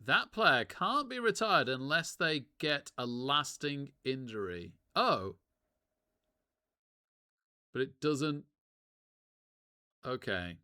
That player can't be retired unless they get a lasting injury. Oh. But it doesn't. Okay.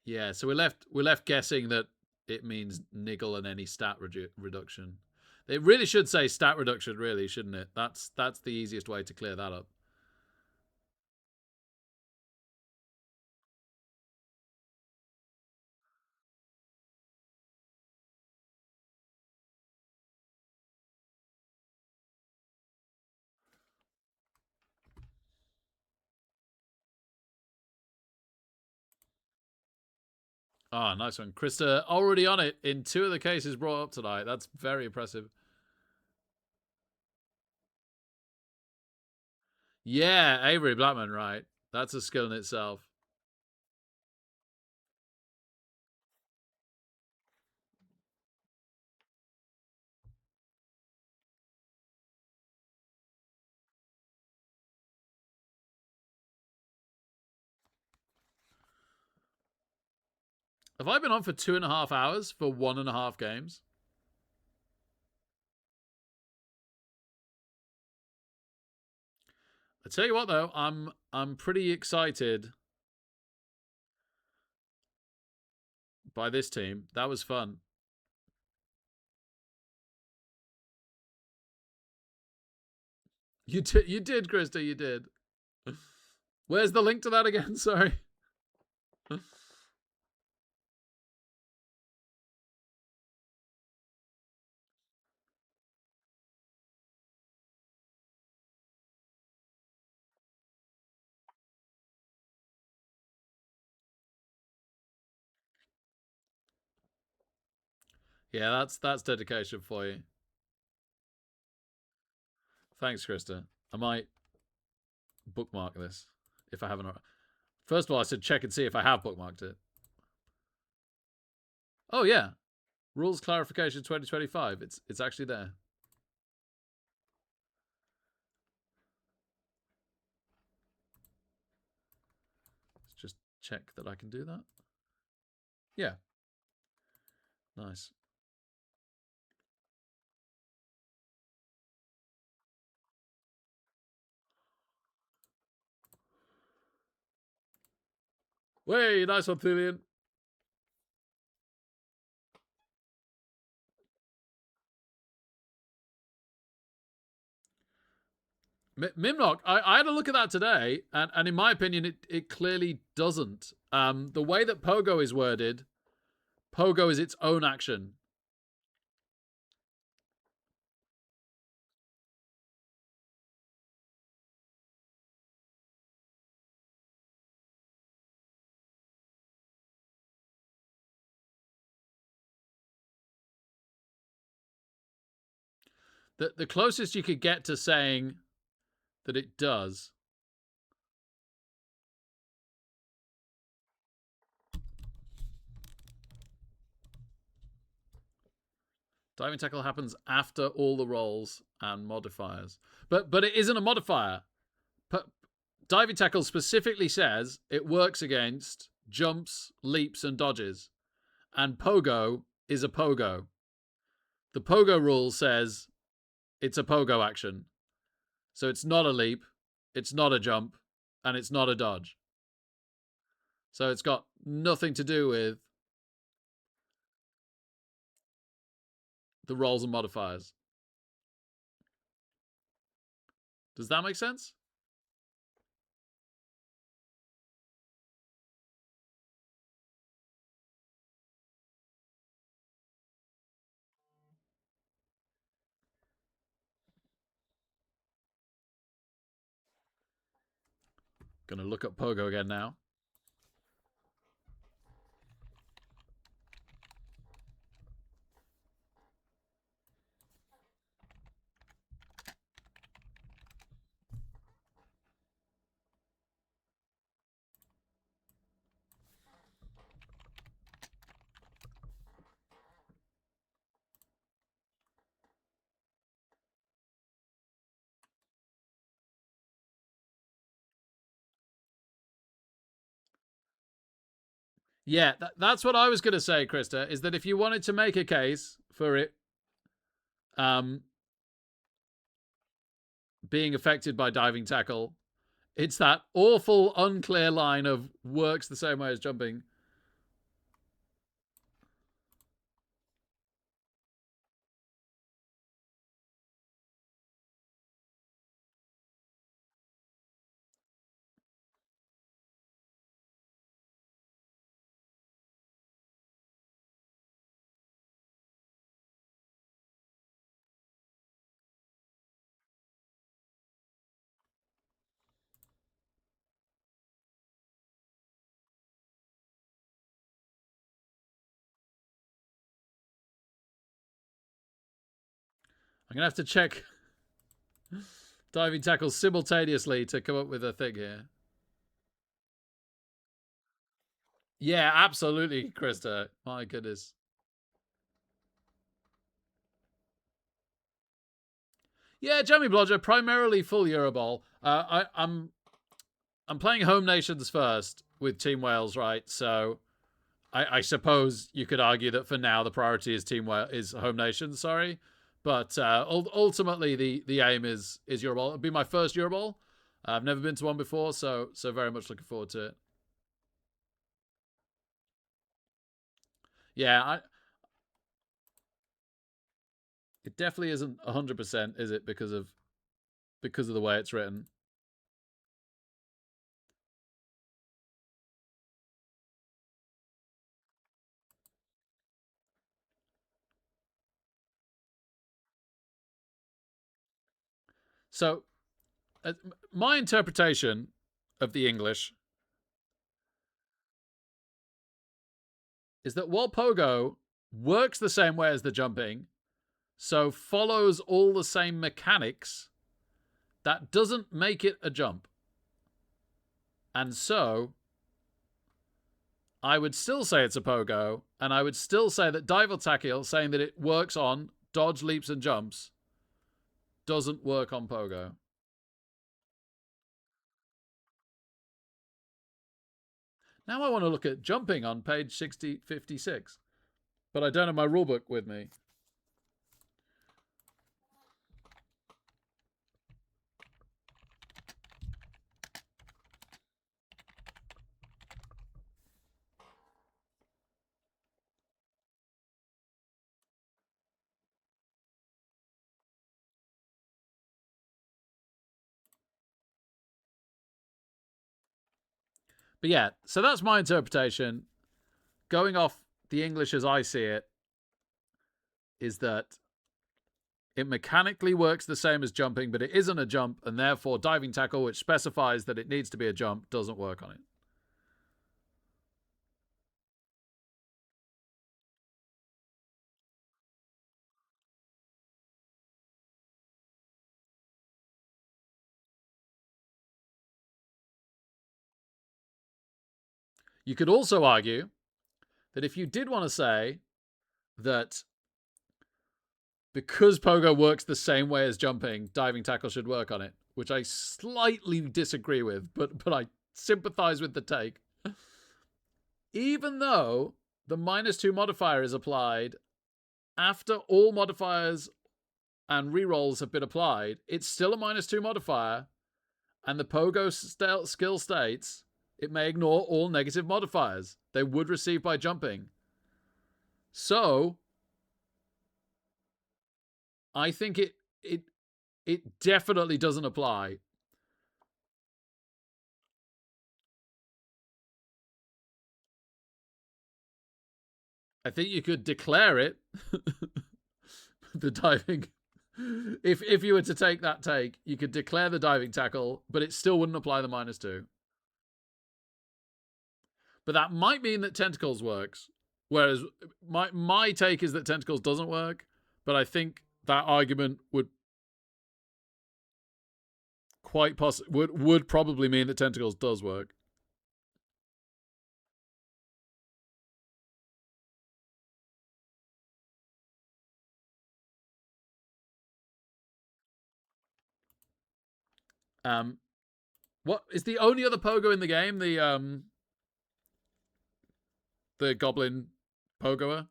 Yeah, so we're left guessing that it means niggle and any stat reduction. It really should say stat reduction, really, shouldn't it? That's the easiest way to clear that up. Ah, oh, nice one. Krista already on it in 2 of the cases brought up tonight. That's very impressive. Yeah, Avery Blackman, right. That's a skill in itself. Have I been on for 2.5 hours for 1.5 games? I tell you what, though, I'm pretty excited by this team. That was fun. You did, Krista. You did. Where's the link to that again? Sorry. Yeah, that's dedication for you. Thanks, Krista. I might bookmark this if I haven't. First of all, I said check and see if I have bookmarked it. Oh yeah, rules clarification 2025. It's actually there. Let's just check that I can do that. Yeah. Nice. Way, nice one, Thulian. Mimnock, I had a look at that today, and in my opinion, it clearly doesn't. The way that Pogo is worded, Pogo is its own action. The closest you could get to saying that it does. Diving tackle happens after all the rolls and modifiers. But it isn't a modifier. Diving tackle specifically says it works against jumps, leaps, and dodges. And pogo is a pogo. The pogo rule says it's a pogo action. So it's not a leap, it's not a jump, and it's not a dodge. So it's got nothing to do with the rolls and modifiers. Does that make sense? Gonna look up pogo again now. Yeah, that's what I was going to say, Krista, is that if you wanted to make a case for it being affected by diving tackle, it's that awful, unclear line of works the same way as jumping. I'm going to have to check diving tackles simultaneously to come up with a thing here. Yeah, absolutely, Krista. My goodness. Yeah, Jamie Blodger, primarily full Eurobowl. I'm playing home nations first with Team Wales, right? So I suppose you could argue that for now the priority is home nations. Sorry, but ultimately the aim is Eurobowl. It'll be my first Eurobowl. I've never been to one before, so very much looking forward to it. Yeah, it definitely isn't 100%, is it? Because of the way it's written. So, my interpretation of the English is that while pogo works the same way as the jumping, so follows all the same mechanics, that doesn't make it a jump. And so I would still say it's a pogo, and I would still say that dive tackle, saying that it works on dodge, leaps, and jumps, doesn't work on pogo. Now I want to look at jumping on page 56, but I don't have my rulebook with me. But yeah, so that's my interpretation. Going off the English as I see it, is that it mechanically works the same as jumping, but it isn't a jump, and therefore diving tackle, which specifies that it needs to be a jump, doesn't work on it. You could also argue that if you did want to say that because pogo works the same way as jumping, diving tackle should work on it, which I slightly disagree with, but I sympathize with the take. Even though the -2 modifier is applied after all modifiers and rerolls have been applied, it's still a -2 modifier, and the pogo skill states it may ignore all negative modifiers they would receive by jumping. So I think it definitely doesn't apply. I think you could declare it. The diving. If you were to take that take, you could declare the diving tackle, but it still wouldn't apply the -2. But that might mean that tentacles works. Whereas my take is that tentacles doesn't work, but I think that argument would would probably mean that tentacles does work. What is the only other pogo in the game? The goblin pogoer.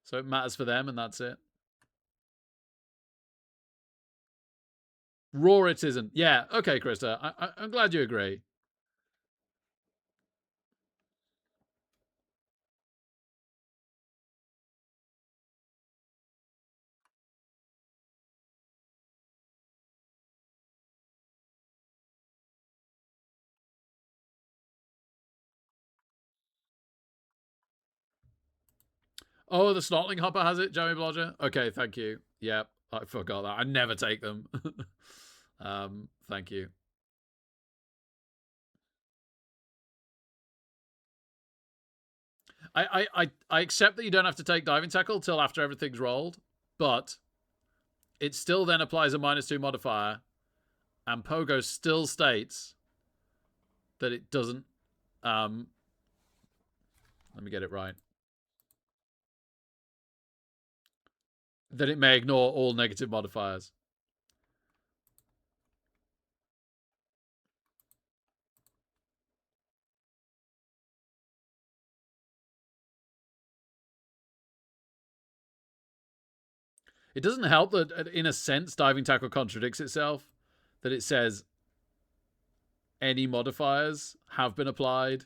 So it matters for them, and that's it. Roar it isn't. Yeah, okay, Krista. I'm glad you agree. Oh, the Snotling Hopper has it, Joey Blodger? Okay, thank you. Yeah, I forgot that. I never take them. Thank you. I accept that you don't have to take diving tackle till after everything's rolled, but it still then applies a -2 modifier, and Pogo still states that it doesn't. Let me get it right. That it may ignore all negative modifiers. It doesn't help that, in a sense, diving tackle contradicts itself. That it says any modifiers have been applied,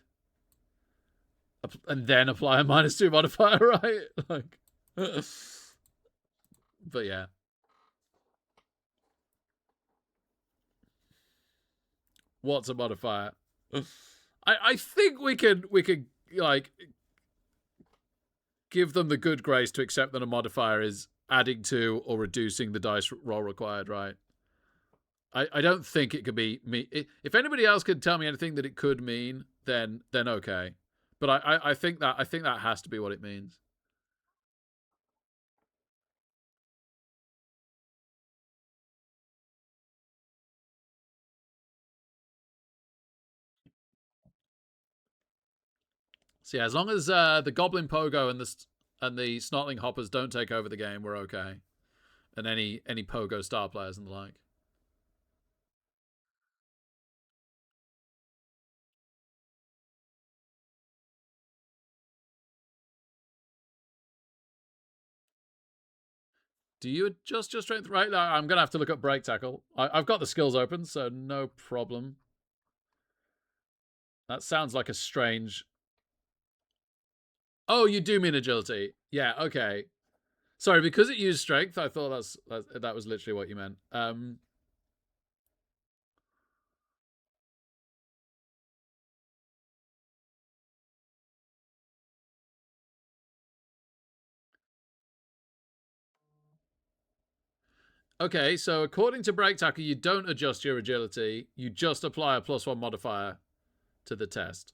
and then apply a -2 modifier, right? Like, but yeah. What's a modifier? I think we could like give them the good grace to accept that a modifier is adding to or reducing the dice roll required, right? I don't think it could be me. If anybody else could tell me anything that it could mean, then okay. But I think that has to be what it means. So yeah, as long as the Goblin Pogo and the Snotling Hoppers don't take over the game, we're okay. And any Pogo star players and the like. Do you adjust your strength? Right, I'm going to have to look up break tackle. I've got the skills open, so no problem. That sounds like a strange... Oh, you do mean agility. Yeah, okay. Sorry, because it used strength, I thought that was literally what you meant. Okay, so according to Break Tackle, you don't adjust your agility. You just apply a +1 modifier to the test.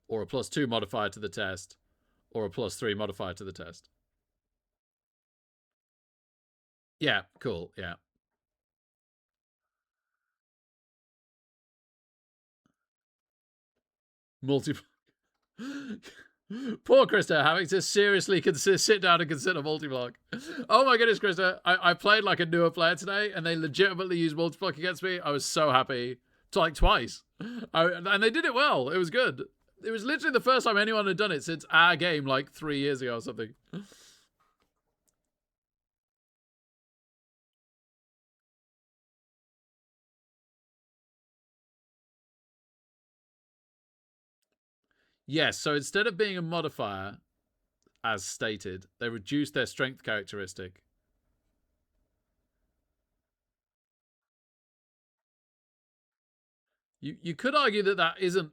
Or a +2 modifier to the test. Or a +3 modifier to the test. Yeah, cool, yeah. Multi... Poor Krista having to seriously sit down and consider multi-block. Oh my goodness, Krista. I played like a newer player today and they legitimately used multi-block against me. I was so happy. Like twice. And they did it well. It was good. It was literally the first time anyone had done it since our game like 3 years ago or something. Yes, so instead of being a modifier, as stated, they reduced their strength characteristic. You could argue that that isn't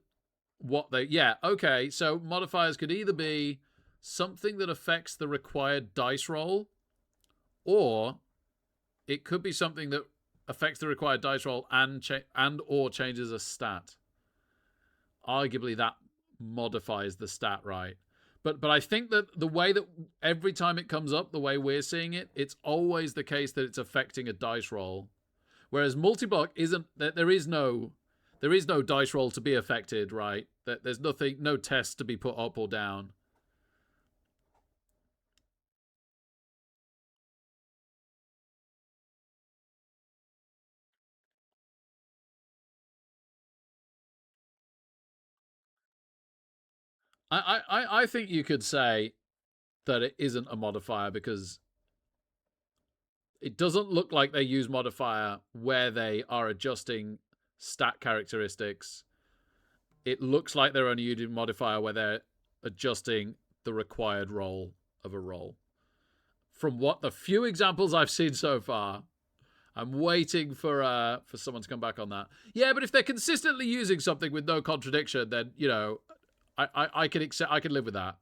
what they... Yeah, okay, so modifiers could either be something that affects the required dice roll, or it could be something that affects the required dice roll and or changes a stat. Arguably, that modifies the stat, right? But I think that the way that every time it comes up, the way we're seeing it, it's always the case that it's affecting a dice roll. Whereas multi-block isn't. There is no dice roll to be affected, right? There's nothing, no test to be put up or down. I think you could say that it isn't a modifier because it doesn't look like they use modifier where they are adjusting stat characteristics. It looks like they're only using modifier where they're adjusting the required roll of a roll. From what the few examples I've seen so far, I'm waiting for someone to come back on that. Yeah, but if they're consistently using something with no contradiction, then I can accept. I can live with that.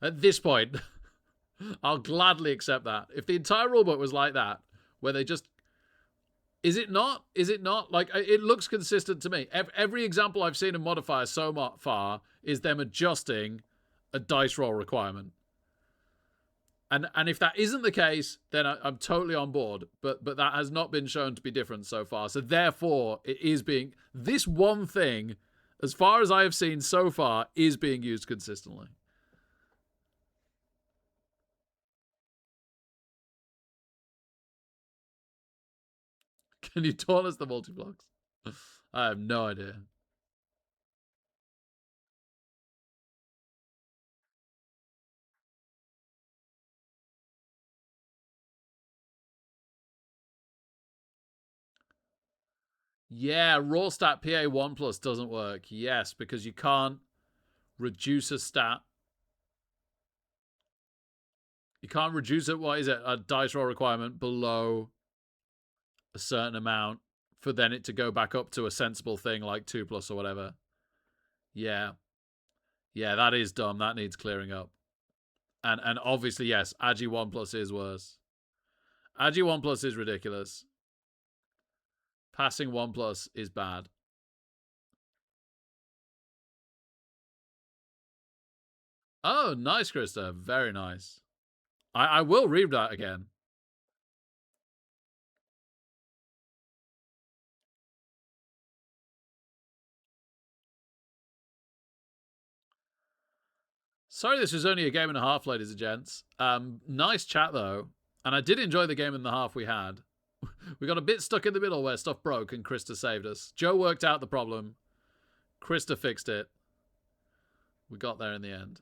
At this point, I'll gladly accept that. If the entire rulebook was like that, where they just... Is it not? Is it not? Like, it looks consistent to me. Every example I've seen in modifier so far is them adjusting a dice roll requirement. And if that isn't the case, then I'm totally on board. But that has not been shown to be different so far. So therefore, it is being... This one thing, as far as I have seen so far, is being used consistently. Can you taunt us the multi-blocks? I have no idea. Yeah, raw stat PA1 plus doesn't work. Yes, because you can't reduce a stat. You can't reduce it. What is it? A dice roll requirement below a certain amount for then it to go back up to a sensible thing like 2+ or whatever. Yeah. Yeah, that is dumb. That needs clearing up. And obviously, yes, Agi 1 plus is worse. Agi 1 plus is ridiculous. Passing 1 plus is bad. Oh, nice, Krista. Very nice. I will read that again. Sorry, this was only a game and a half, ladies and gents. Nice chat, though. And I did enjoy the game and a half we had. We got a bit stuck in the middle where stuff broke and Krista saved us. Joe worked out the problem. Krista fixed it. We got there in the end.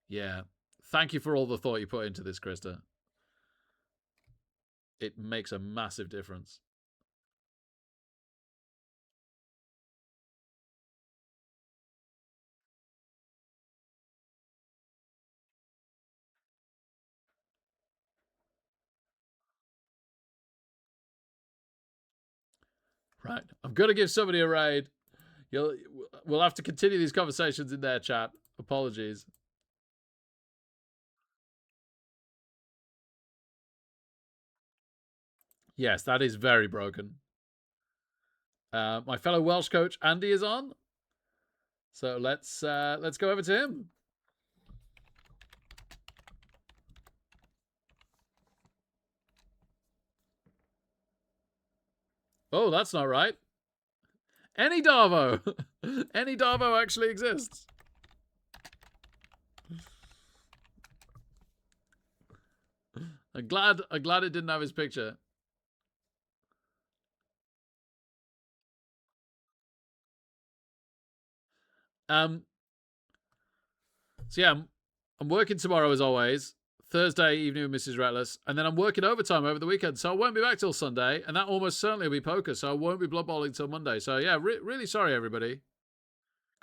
Yeah. Thank you for all the thought you put into this, Krista. It makes a massive difference. Right. I'm going to give somebody a raid. We'll have to continue these conversations in their chat. Apologies. Yes, that is very broken. My fellow Welsh coach Andy is on, so let's go over to him. Oh, that's not right. Any Darvo, any Darvo actually exists. I'm glad it didn't have his picture. So yeah, I'm working tomorrow as always. Thursday evening with Mrs. Reckless, and then I'm working overtime over the weekend, so I won't be back till Sunday, and that almost certainly will be poker, so I won't be Blood Bowling till Monday. So yeah, really sorry everybody.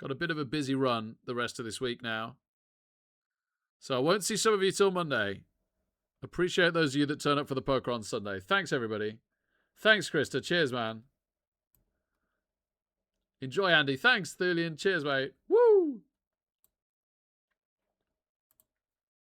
Got a bit of a busy run the rest of this week now, so I won't see some of you till Monday. Appreciate those of you that turn up for the poker on Sunday. Thanks everybody. Thanks Krista. Cheers man. Enjoy Andy. Thanks Thulian. Cheers mate.